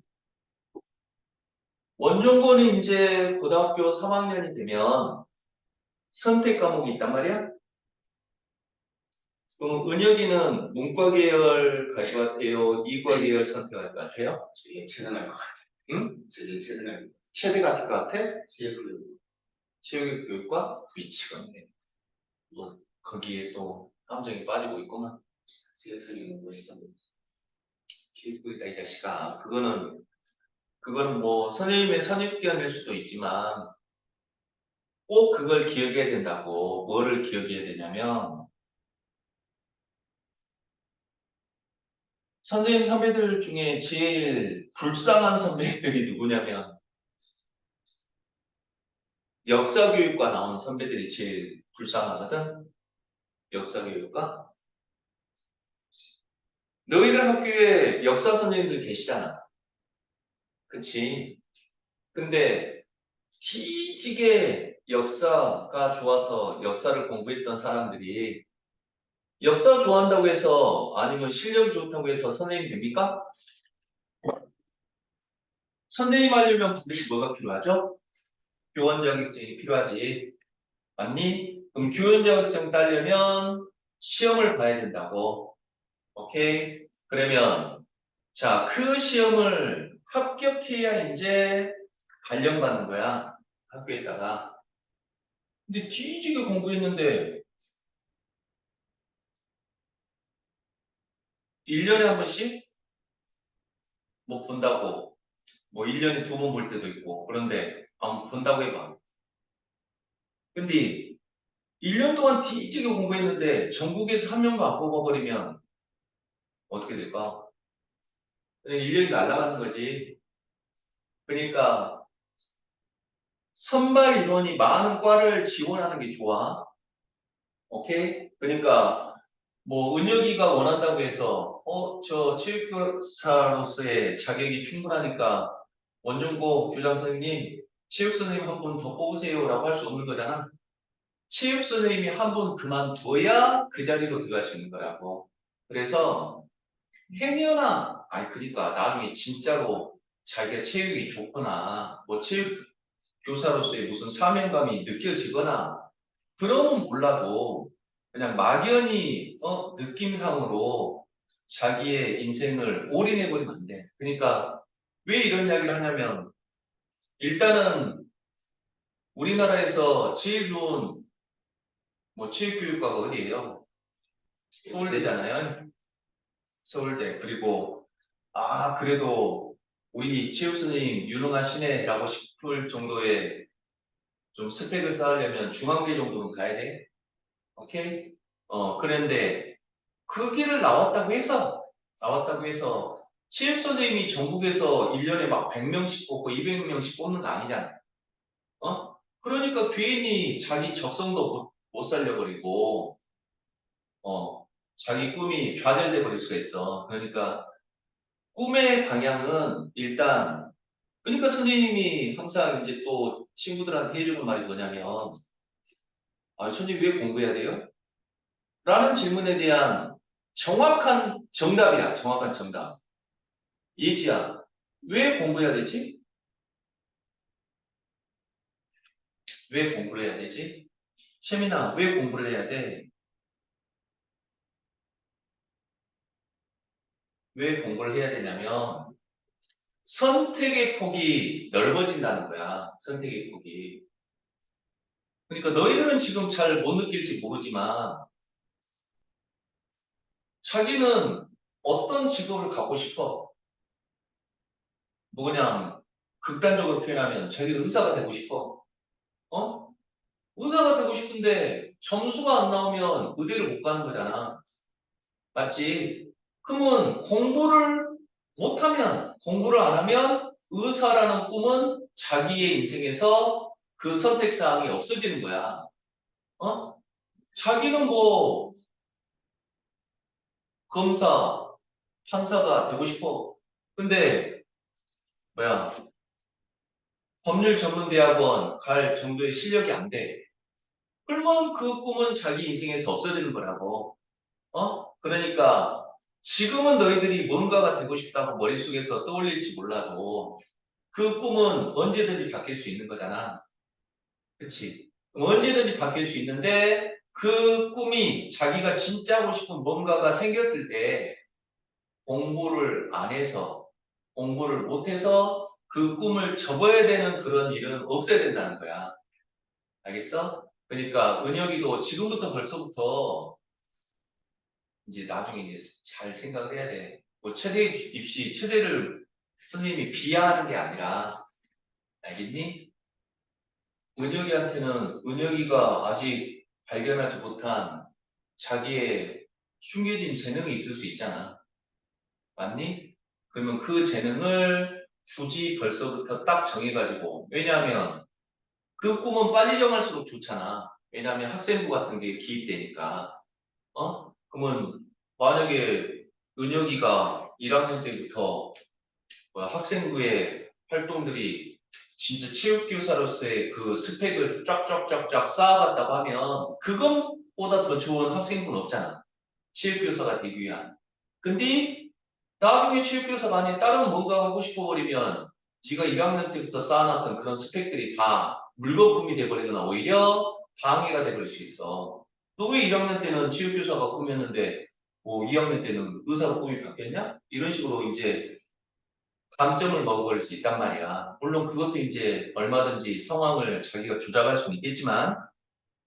원종고는 이제 고등학교 3학년이 되면 선택 과목이 있단 말이야. 그럼 은혁이는 문과 계열 갈 것 같아요? 이과 계열 선택할 것 같아요? 제일 최선할 것 같아. 응? 제일 최선할 것 같아. 체대 같을 것 같아? CF로 체육교육과 미치겠네. 뭐 거기에 또 함정이 빠지고 있구만. CF를 멋있어 보였어. 기쁘다 이 자식아. 그거는 뭐 선생님의 선입견일 수도 있지만 꼭 그걸 기억해야 된다고. 뭐를 기억해야 되냐면 선생님 선배들 중에 제일 불쌍한 선배들이 누구냐면 역사교육과 나온 선배들이 제일 불쌍하거든. 역사교육과. 너희들 학교에 역사 선생님들 계시잖아. 그치? 근데 티지게 역사가 좋아서 역사를 공부했던 사람들이 역사 좋아한다고 해서 아니면 실력이 좋다고 해서 선생님 됩니까? 선생님 하려면 반드시 뭐가 필요하죠? 교원 자격증이 필요하지. 맞니? 그럼 교원 자격증 따려면 시험을 봐야 된다고. 오케이? 그러면 자, 그 시험을 합격해야 이제 발령받는 거야. 학교에다가. 근데 쥐지게 공부했는데 1년에 한 번씩 뭐 본다고 뭐 1년에 2번 볼 때도 있고 그런데 한번 본다고 해봐. 근데 1년 동안 뒤지게 공부했는데 전국에서 한 명도 안 뽑아버리면 어떻게 될까? 그냥 1년이 날아가는 거지. 그러니까 선발 인원이 많은 과를 지원하는 게 좋아. 오케이? 그러니까 뭐 은혁이가 원한다고 해서 저 체육교사로서의 자격이 충분하니까 원종고 교장 선생님 체육 선생님 한 분 더 뽑으세요라고 할 수 없는 거잖아. 체육 선생님이 한 분 그만둬야 그 자리로 들어갈 수 있는 거라고. 그래서 행여나 아니 그러니까 나중에 진짜로 자기가 체육이 좋거나 뭐 체육 교사로서의 무슨 사명감이 느껴지거나 그러면 몰라도 그냥 막연히 느낌상으로 자기의 인생을 올인해버리면 안 돼. 그러니까 왜 이런 이야기를 하냐면 일단은 우리나라에서 제일 좋은 뭐 체육교육과가 어디예요? 서울대잖아요. 서울대. 그리고 그래도 우리 체육 선생님 유능하시네라고 싶을 정도의 좀 스펙을 쌓으려면 중앙대 정도는 가야 돼. 오케이? 그런데 그 길을 나왔다고 해서 체육 선생님이 전국에서 1년에 막 100명씩 뽑고 200명씩 뽑는 거 아니잖아. 그러니까 괜히 자기 적성도 못 살려버리고 자기 꿈이 좌절돼 버릴 수가 있어. 그러니까 꿈의 방향은 일단 그러니까 선생님이 항상 이제 또 친구들한테 해주는 말이 뭐냐면 선생님 왜 공부해야 돼요? 라는 질문에 대한 정확한 정답이야. 정확한 정답. 예지야, 왜 공부해야 되지? 왜 공부를 해야 되지? 채민아, 왜 공부를 해야 돼? 왜 공부를 해야 되냐면 선택의 폭이 넓어진다는 거야. 선택의 폭이. 그러니까 너희들은 지금 잘 못 느낄지 모르지만 자기는 어떤 직업을 갖고 싶어? 뭐 그냥 극단적으로 표현하면 자기는 의사가 되고 싶어. 어? 의사가 되고 싶은데 점수가 안 나오면 의대를 못 가는 거잖아. 맞지? 그러면 공부를 못하면, 공부를 안 하면 의사라는 꿈은 자기의 인생에서 그 선택사항이 없어지는 거야. 어? 자기는 뭐 검사, 판사가 되고 싶어. 근데 뭐야 법률 전문대학원 갈 정도의 실력이 안 돼. 그러면 그 꿈은 자기 인생에서 없어지는 거라고. 그러니까 지금은 너희들이 뭔가가 되고 싶다고 머릿속에서 떠올릴지 몰라도 그 꿈은 언제든지 바뀔 수 있는 거잖아. 그치? 언제든지 바뀔 수 있는데 그 꿈이 자기가 진짜 하고 싶은 뭔가가 생겼을 때 공부를 안 해서 공부를 못해서 그 꿈을 접어야 되는 그런 일은 없어야 된다는 거야. 알겠어? 그러니까 은혁이도 지금부터 벌써부터 이제 나중에 이제 잘 생각을 해야 돼. 뭐 최대 입시, 최대를 선생님이 비하하는 게 아니라, 알겠니? 은혁이한테는 은혁이가 아직 발견하지 못한 자기의 숨겨진 재능이 있을 수 있잖아. 맞니? 그러면 그 재능을 굳이 벌써부터 딱 정해가지고, 왜냐하면 그 꿈은 빨리 정할수록 좋잖아. 왜냐하면 학생부 같은 게 기입되니까. 그러면 만약에 은혁이가 1학년 때부터 학생부의 활동들이 진짜 체육교사로서의 그 스펙을 쫙쫙쫙쫙 쌓아갔다고 하면 그것보다 더 좋은 학생부는 없잖아. 체육교사가 되기 위한. 근데 나중에 체육교사가 아닌 다른 뭔가 하고 싶어 버리면 지가 1학년 때부터 쌓아놨던 그런 스펙들이 다 물거품이 돼버리거나 오히려 방해가 돼버릴 수 있어. 너 왜 1학년 때는 체육교사가 꿈이었는데 뭐 2학년 때는 의사 꿈이 바뀌었냐? 이런 식으로 이제 감점을 먹어버릴 수 있단 말이야. 물론 그것도 이제 얼마든지 상황을 자기가 조작할 수는 있겠지만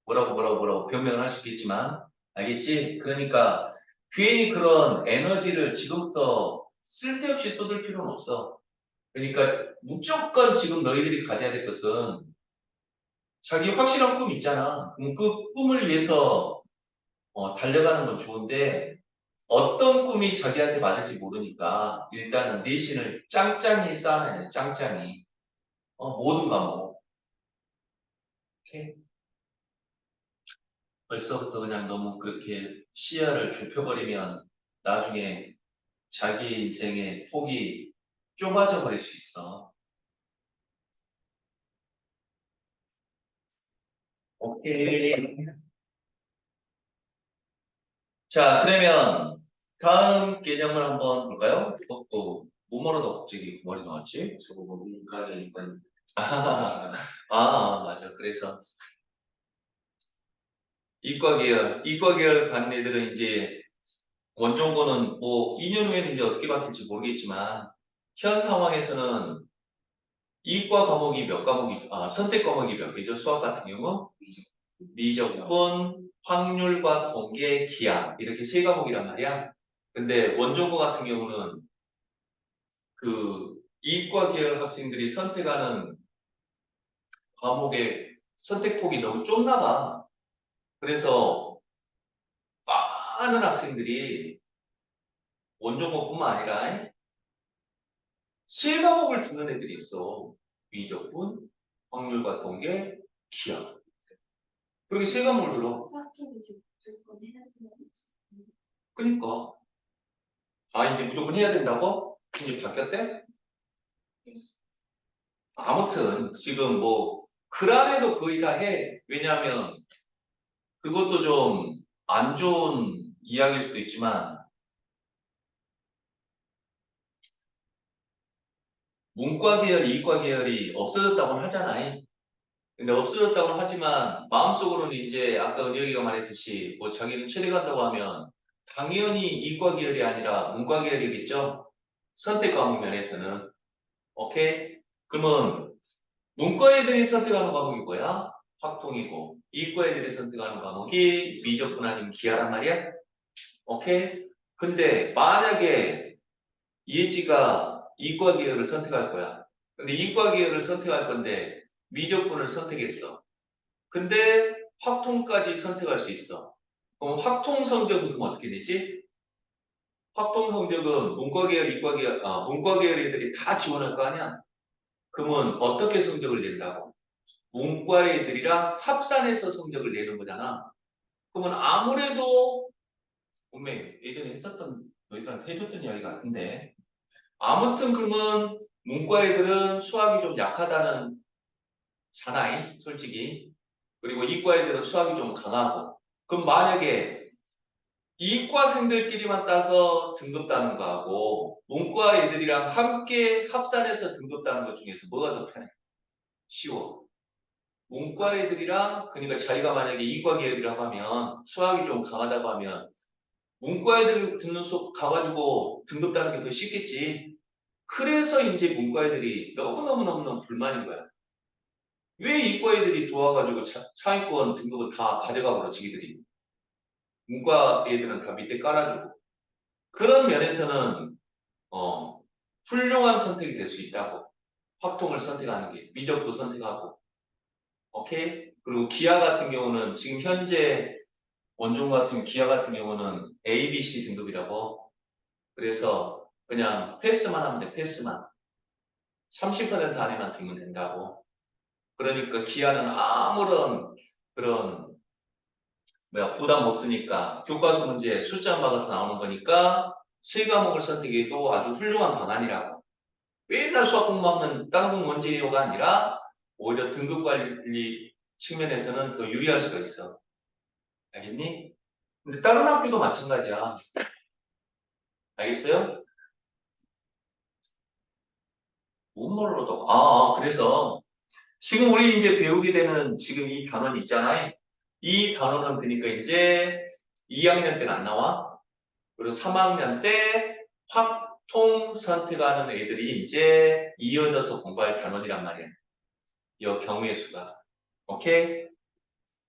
뭐라고 변명을 할 수 있겠지만 알겠지? 그러니까 괜히 그런 에너지를 지금부터 쓸데없이 쏟을 필요는 없어. 그러니까 무조건 지금 너희들이 가져야 될 것은 자기 확실한 꿈 있잖아. 그럼 그 꿈을 위해서 달려가는 건 좋은데 어떤 꿈이 자기한테 맞을지 모르니까 일단은 내신을 짱짱이 쌓아놔야 돼. 짱짱이. 모든 과목. 오케이? 벌써부터 그냥 너무 그렇게 시야를 좁혀버리면 나중에 자기 인생의 폭이 좁아져 버릴 수 있어. 오케이. 자, 그러면 다음 개념을 한번 볼까요? 뭐뭐로도 갑자기 머리 나왔지? 저거 뭐 문과에 있건 맞아. 그래서 이과 계열 가는 애들은 이제 원정고는 뭐 2년 후에는 이제 어떻게 바뀔지 모르겠지만 현 상황에서는 이과 과목이 몇 과목이 선택 과목이 몇 개죠? 수학 같은 경우 미적분, 확률과 통계, 기하 이렇게 세 과목이란 말이야. 근데 원정고 같은 경우는 그 이과 계열 학생들이 선택하는 과목의 선택폭이 너무 좁나 봐. 그래서 많은 학생들이 원정고뿐만 아니라 세 과목을 듣는 애들이 있어. 미적분, 확률과 통계, 기하. 그렇게 세 과목을 들어. 그니까. 이제 무조건 해야 된다고? 이제 바뀌었대? 아무튼 지금 뭐 그란에도 거의 다 해. 왜냐하면 그것도 좀 안 좋은 이야기일 수도 있지만 문과 계열, 이과 계열이 없어졌다고는 하잖아요. 근데 없어졌다고는 하지만 마음속으로는 이제 아까 은혁이가 말했듯이 뭐 자기는 체대 간다고 하면 당연히 이과 계열이 아니라 문과 계열이겠죠? 선택 과목 면에서는. 오케이? 그러면 문과 애들이 선택하는 과목이 뭐야? 확통이고 이과 애들이 선택하는 과목이 미적분 아니면 기하란 말이야? 오케이? 근데 만약에 예지가 이과 계열을 선택할 거야. 근데 이과 계열을 선택할 건데 미적분을 선택했어. 근데 확통까지 선택할 수 있어. 그럼 확통 성적은 그럼 어떻게 되지? 확통 성적은 문과 계열, 이과 계열, 문과 계열 애들이 다 지원할 거 아니야? 그러면 어떻게 성적을 낸다고? 문과 애들이랑 합산해서 성적을 내는 거잖아. 그러면 아무래도 분명히 예전에 했었던 너희들한테 해줬던 이야기 같은데 아무튼 그러면 문과 애들은 수학이 좀 약하다는 사나이 솔직히 그리고 이과 애들은 수학이 좀 강하고 그럼 만약에 이과생들끼리만 따서 등급 따는 거하고 문과 애들이랑 함께 합산해서 등급 따는 것 중에서 뭐가 더 편해? 쉬워. 문과 애들이랑 그러니까 자기가 만약에 이과 계열이라고 하면 수학이 좀 강하다고 하면 문과 애들 듣는 수업 가가지고 등급 따는 게 더 쉽겠지. 그래서 이제 문과 애들이 너무너무너무너무 불만인 거야. 왜 이과 애들이 들어와가지고 상위권 등급을 다 가져가 버려 지기들이. 문과 애들은 다 밑에 깔아주고. 그런 면에서는 훌륭한 선택이 될 수 있다고. 확통을 선택하는 게 미적도 선택하고. 오케이? 그리고 기아 같은 경우는 지금 현재 원종 같은 기아 같은 경우는 A, B, C 등급이라고. 그래서 그냥 패스만 하면 돼. 패스만. 30% 안에만 들면 된다고. 그러니까 기아는 아무런 그런 부담 없으니까 교과서 문제 숫자 박아서 나오는 거니까 세 과목을 선택해도 아주 훌륭한 방안이라고. 맨날 수학 공부하면 다른 공 문제요가 아니라 오히려 등급 관리 측면에서는 더 유리할 수가 있어. 알겠니? 근데 다른 학교도 마찬가지야. 알겠어요? 못 모르더라고. 그래서 지금 우리 이제 배우게 되는 지금 이 단원 있잖아요. 이 단원은 그러니까 이제 2학년 때는 안 나와. 그리고 3학년 때 확통 선택하는 애들이 이제 이어져서 공부할 단원이란 말이야. 이 경우의 수가. 오케이?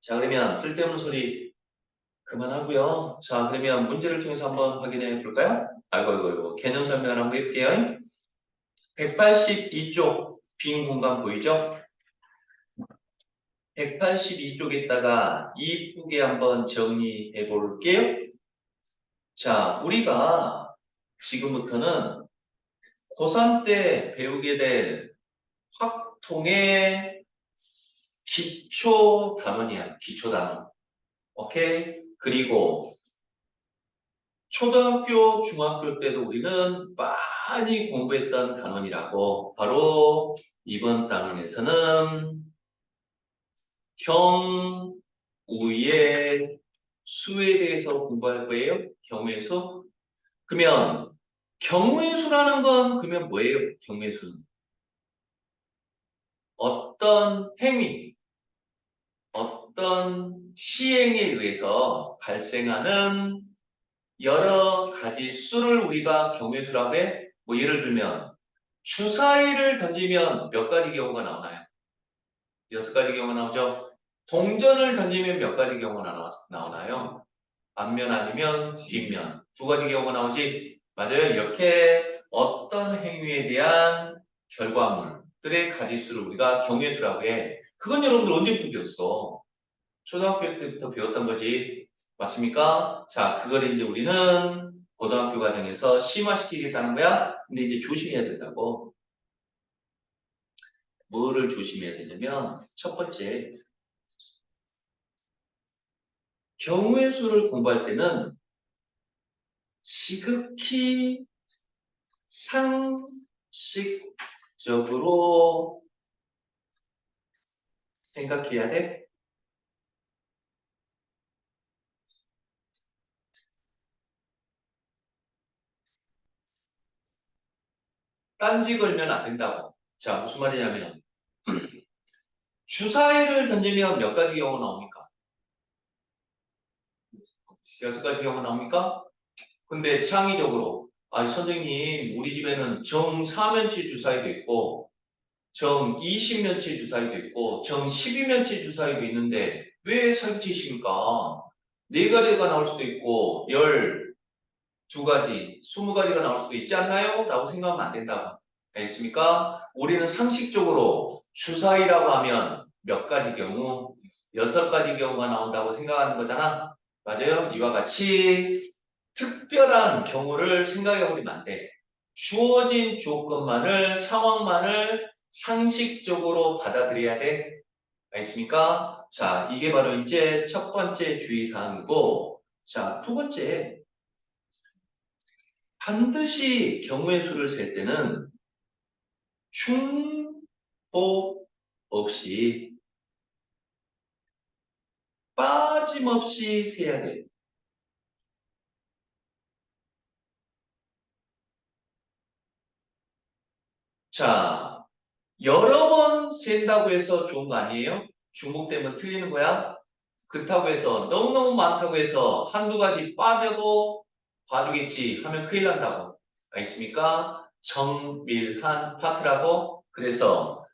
자, 그러면 쓸데없는 소리 그만하고요. 자, 그러면 문제를 통해서 한번 확인해 볼까요? 아이고. 개념 설명을 한번 해볼게요. 182쪽 빈 공간 보이죠? 182쪽에다가 이쁘게 한번 정리해 볼게요. 자, 우리가 지금부터는 고3 때 배우게 될 확통의 기초 단원이야. 기초 단원. 오케이? 그리고 초등학교, 중학교 때도 우리는 많이 공부했던 단원이라고 바로 이번 단원에서는 경우의 수에 대해서 공부할 거예요. 경우의 수. 그러면 경우의 수라는 건 그러면 뭐예요? 경우의 수는 어떤 행위, 어떤 시행에 의해서 발생하는 여러 가지 수를 우리가 경우의 수라고 해. 뭐 예를 들면 주사위를 던지면 몇 가지 경우가 나오나요? 6가지 경우가 나오죠. 동전을 던지면 몇 가지 경우가 나오나요? 앞면 아니면 뒷면. 2가지 경우가 나오지. 맞아요. 이렇게 어떤 행위에 대한 결과물들의 가지수를 우리가 경우의 수라고 해. 그건 여러분들 언제부터 배웠어? 초등학교 때부터 배웠던 거지. 맞습니까? 자, 그걸 이제 우리는 고등학교 과정에서 심화시키겠다는 거야. 근데 이제 조심해야 된다고. 뭐를 조심해야 되냐면 첫 번째, 경우의 수를 공부할 때는 지극히 상식적으로 생각해야 돼. 딴지 걸면 안 된다고. 자, 무슨 말이냐면 주사위를 던지면 몇 가지 경우가 나옵니까? 6가지 경우 나옵니까? 근데 창의적으로 아니 선생님 우리 집에는 정 4면체 주사위도 있고 정 20면체 주사위도 있고 정 12면체 주사위도 있는데 왜 사기치십니까? 4가지가 나올 수도 있고 12가지, 20가지가 나올 수도 있지 않나요? 라고 생각하면 안 된다고. 알겠습니까? 우리는 상식적으로 주사위라고 하면 몇 가지 경우, 6가지 경우가 나온다고 생각하는 거잖아. 맞아요? 이와 같이 특별한 경우를 생각해 버리면 안 돼. 주어진 조건만을, 상황만을 상식적으로 받아들여야 돼. 알겠습니까? 자, 이게 바로 이제 첫 번째 주의사항이고, 자, 두 번째. 반드시 경우의 수를 셀 때는 중복 없이 빠짐없이 세야 돼. 자, 여러 번 센다고 해서 좋은 거 아니에요? 중복되면 틀리는 거야? 그렇다고 해서 너무너무 많다고 해서 한두 가지 빠져도 봐주겠지 하면 큰일 난다고. 알겠습니까? 정밀한 파트라고. 그래서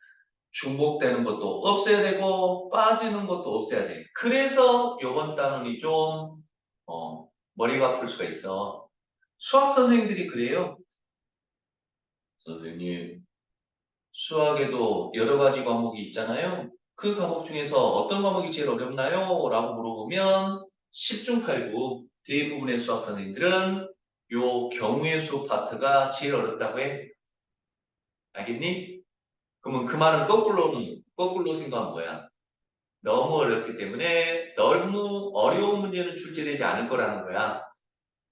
중복되는 것도 없애야 되고 빠지는 것도 없애야 돼. 그래서 요번 단원이 좀 머리가 아플 수가 있어. 수학 선생님들이 그래요. 선생님, 수학에도 여러 가지 과목이 있잖아요. 그 과목 중에서 어떤 과목이 제일 어렵나요? 라고 물어보면 10중 8구 대부분의 수학 선생님들은 요 경우의 수 파트가 제일 어렵다고 해. 알겠니? 그러면 그 말은 거꾸로 생각하면 뭐야? 너무 어렵기 때문에 너무 어려운 문제는 출제되지 않을 거라는 거야.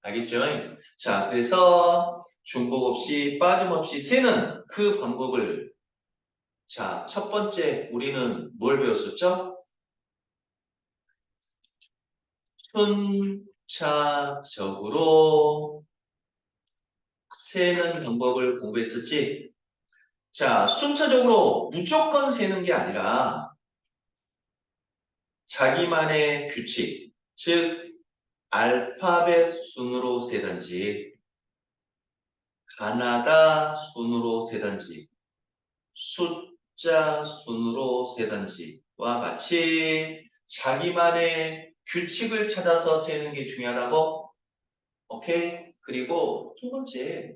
알겠죠? 자, 그래서 중복 없이 빠짐없이 세는 그 방법을 자, 첫 번째 우리는 뭘 배웠었죠? 순차적으로 세는 방법을 공부했었지. 자, 순차적으로 무조건 세는 게 아니라 자기만의 규칙, 즉 알파벳 순으로 세든지 가나다 순으로 세든지 숫자 순으로 세든지와 같이 자기만의 규칙을 찾아서 세는 게 중요하다고. 오케이? 그리고 두 번째,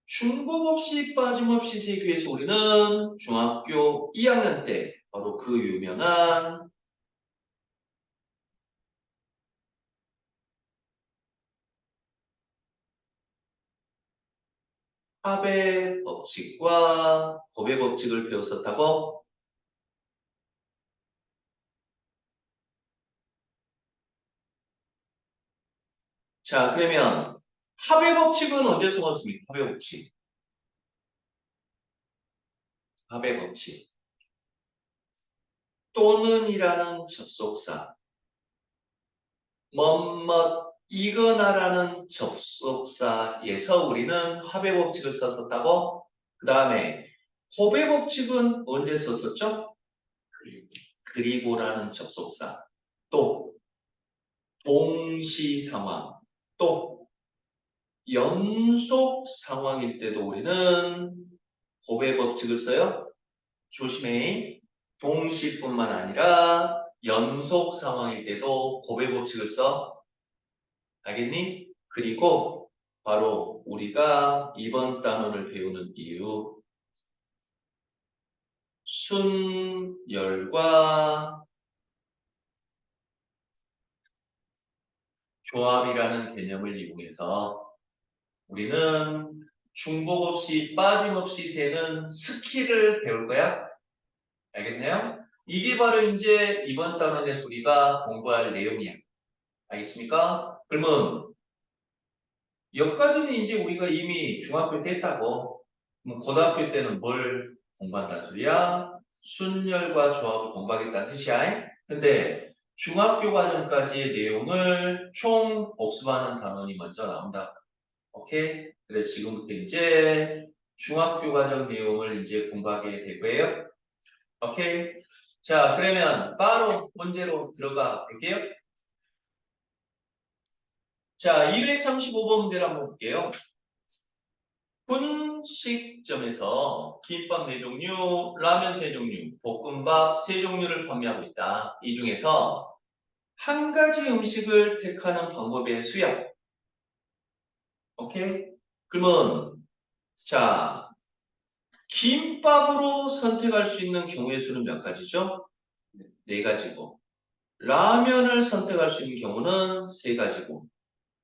중복 없이 빠짐없이 세기 위해서 우리는 중학교 2학년 때 바로 그 유명한 합의 법칙과 법의 법칙을 배웠었다고. 자, 그러면 합의 법칙은 언제 써봤습니까? 합의 법칙. 합의 법칙. 또는이라는 접속사. 이거나라는 접속사에서 우리는 합의 법칙을 썼었다고. 그 다음에 호배 법칙은 언제 썼었죠? 그리고라는 접속사. 또 동시 상황. 또 연속 상황일 때도 우리는 호배 법칙을 써요. 조심해. 동시뿐만 아니라 연속 상황일 때도 호배 법칙을 써. 알겠니? 그리고 바로 우리가 이번 단원을 배우는 이유 순열과 조합이라는 개념을 이용해서 우리는 중복 없이 빠짐없이 세는 스킬을 배울 거야. 알겠나요? 이게 바로 이제 이번 단원에서 우리가 공부할 내용이야. 알겠습니까? 그러면 여기까지는 이제 우리가 이미 중학교 때 했다고. 그럼 고등학교 때는 뭘 공부한다는 소리야? 순열과 조합을 공부하겠다는 뜻이야. 근데 중학교 과정까지의 내용을 총 복습하는 단원이 먼저 나온다. 오케이? 그래서 지금부터 이제 중학교 과정 내용을 이제 공부하게 될 거예요. 오케이? 자, 그러면 바로 문제로 들어가 볼게요. 자, 235번 문제를 한번 볼게요. 분식점에서 김밥 4종류, 라면 3종류, 볶음밥 3종류를 판매하고 있다. 이 중에서 한 가지 음식을 택하는 방법의 수야. 오케이? 그러면 자, 김밥으로 선택할 수 있는 경우의 수는 몇 가지죠? 네 가지고. 라면을 선택할 수 있는 경우는 세 가지고.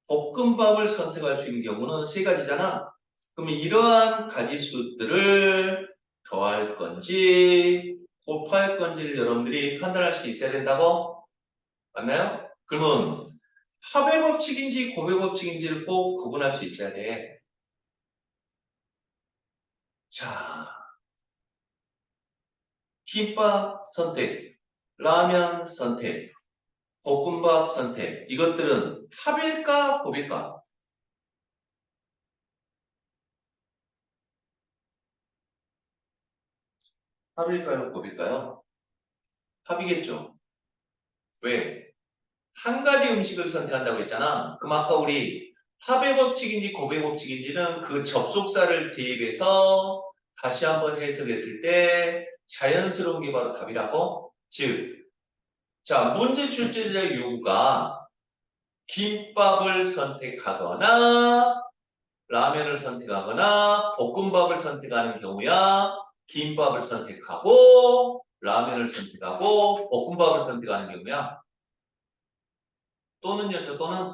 볶음밥을 선택할 수 있는 경우는 세 가지잖아. 그러면 이러한 가지수들을 더할 건지 곱할 건지를 여러분들이 판단할 수 있어야 된다고? 맞나요? 그러면 합의 법칙인지 곱의 법칙인지를 꼭 구분할 수 있어야 돼. 자, 김밥 선택, 라면 선택, 볶음밥 선택. 이것들은 합일까 곱일까? 합일까요 곱일까요? 합이겠죠. 왜? 한 가지 음식을 선택한다고 했잖아. 그럼 아까 우리 합의 법칙인지 곱의 법칙인지는 그 접속사를 대입해서 다시 한번 해석했을 때 자연스러운 게 바로 답이라고? 즉, 자, 문제 출제자의 요구가 김밥을 선택하거나 라면을 선택하거나 볶음밥을 선택하는 경우야 김밥을 선택하고 라면을 선택하고 볶음밥을 선택하는 경우야. 또는요, 저 또는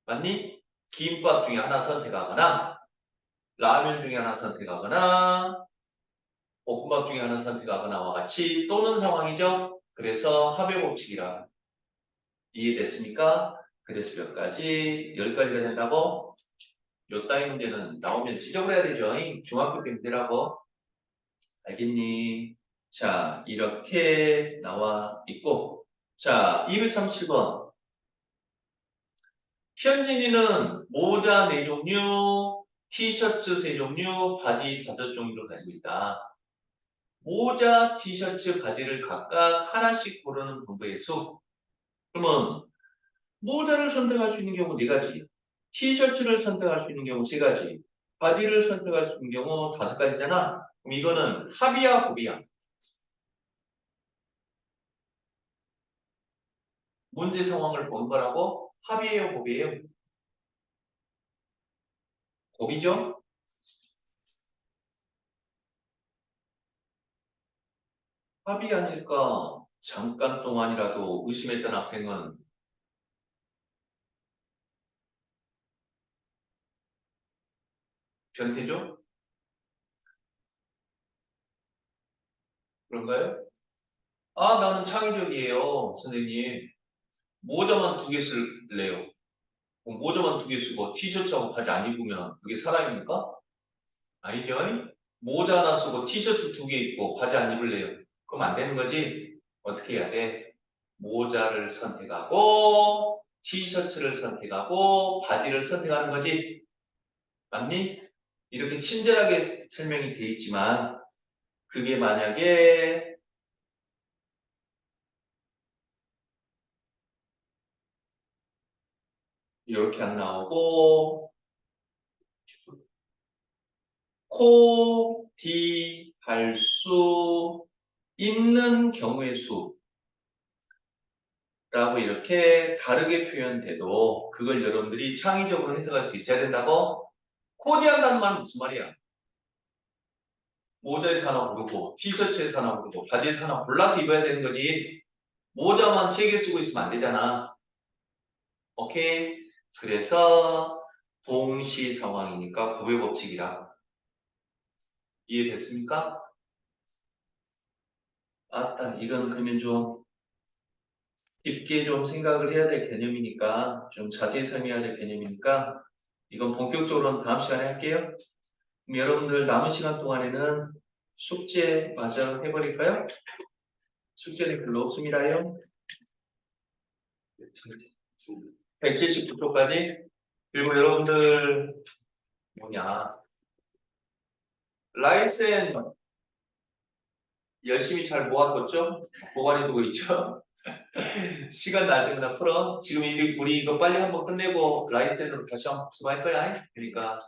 맞니? 김밥 중에 하나 선택하거나 라면 중에 하나 선택하거나 볶음밥 중에 하나 선택하거나와 같이 또는 상황이죠. 그래서 합의 법칙이라 이해됐습니까? 그래서 몇 가지? 10가지가 된다고? 요 따위 문제는 나오면 지적을 해야 되죠. 중학교 때 문제라고. 알겠니? 자, 이렇게 나와 있고. 자, 237번. 현진이는 모자 4종류, 티셔츠 3종류, 바지 5종류를 가지고 있다. 모자, 티셔츠, 바지를 각각 하나씩 고르는 방법의 수. 그러면 모자를 선택할 수 있는 경우 4가지, 티셔츠를 선택할 수 있는 경우 3가지, 바지를 선택할 수 있는 경우 5가지잖아. 그럼 이거는 합이야, 곱이야? 문제 상황을 보는 거라고? 합이에요, 곱이에요? 곱이죠? 합이 아닐까? 잠깐 동안이라도 의심했던 학생은 변태죠? 그런가요? 아, 나는 창의적이에요, 선생님. 모자만 2개 쓸래요. 그럼 모자만 2개 쓰고 티셔츠하고 바지 안 입으면 그게 사람입니까? 아니죠? 모자 하나 쓰고 티셔츠 2개 입고 바지 안 입을래요. 그럼 안 되는 거지? 어떻게 해야 돼? 모자를 선택하고 티셔츠를 선택하고 바지를 선택하는 거지. 맞니? 이렇게 친절하게 설명이 돼 있지만 그게 만약에 이렇게 안 나오고 코, 디, 할 수 있는 경우의 수라고 이렇게 다르게 표현돼도 그걸 여러분들이 창의적으로 해석할 수 있어야 된다고? 코디한다는 말은 무슨 말이야? 모자에서 하나 고르고 티셔츠에서 하나 고르고 바지에서 하나 골라서 입어야 되는 거지. 모자만 3개 쓰고 있으면 안 되잖아. 오케이? 그래서 동시 상황이니까 구배 법칙이라. 이해됐습니까? 아따, 이건 그러면 좀 깊게 좀 생각을 해야 될 개념이니까, 좀 자세히 설명해야 될 개념이니까, 이건 본격적으로는 다음 시간에 할게요. 그럼 여러분들 남은 시간 동안에는 숙제 마저 해버릴까요? 숙제는 별로 없습니다요. 179초까지. 그리고 여러분들, 뭐냐, 라이센 열심히 잘 모아뒀죠? 보관해두고 있죠? 시간 날 때마다 풀어. 지금 우리 이거 빨리 한번 끝내고 라이트로 다시 한번 복습할 거야. 그러니까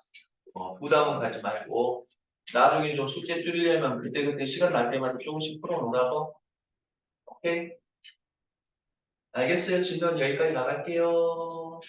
부담은 가지 말고 나중에 좀 숙제 줄이려면 그때그때 시간 날 때마다 조금씩 풀어놓으라고. 오케이? 알겠어요. 진도는 여기까지 나갈게요.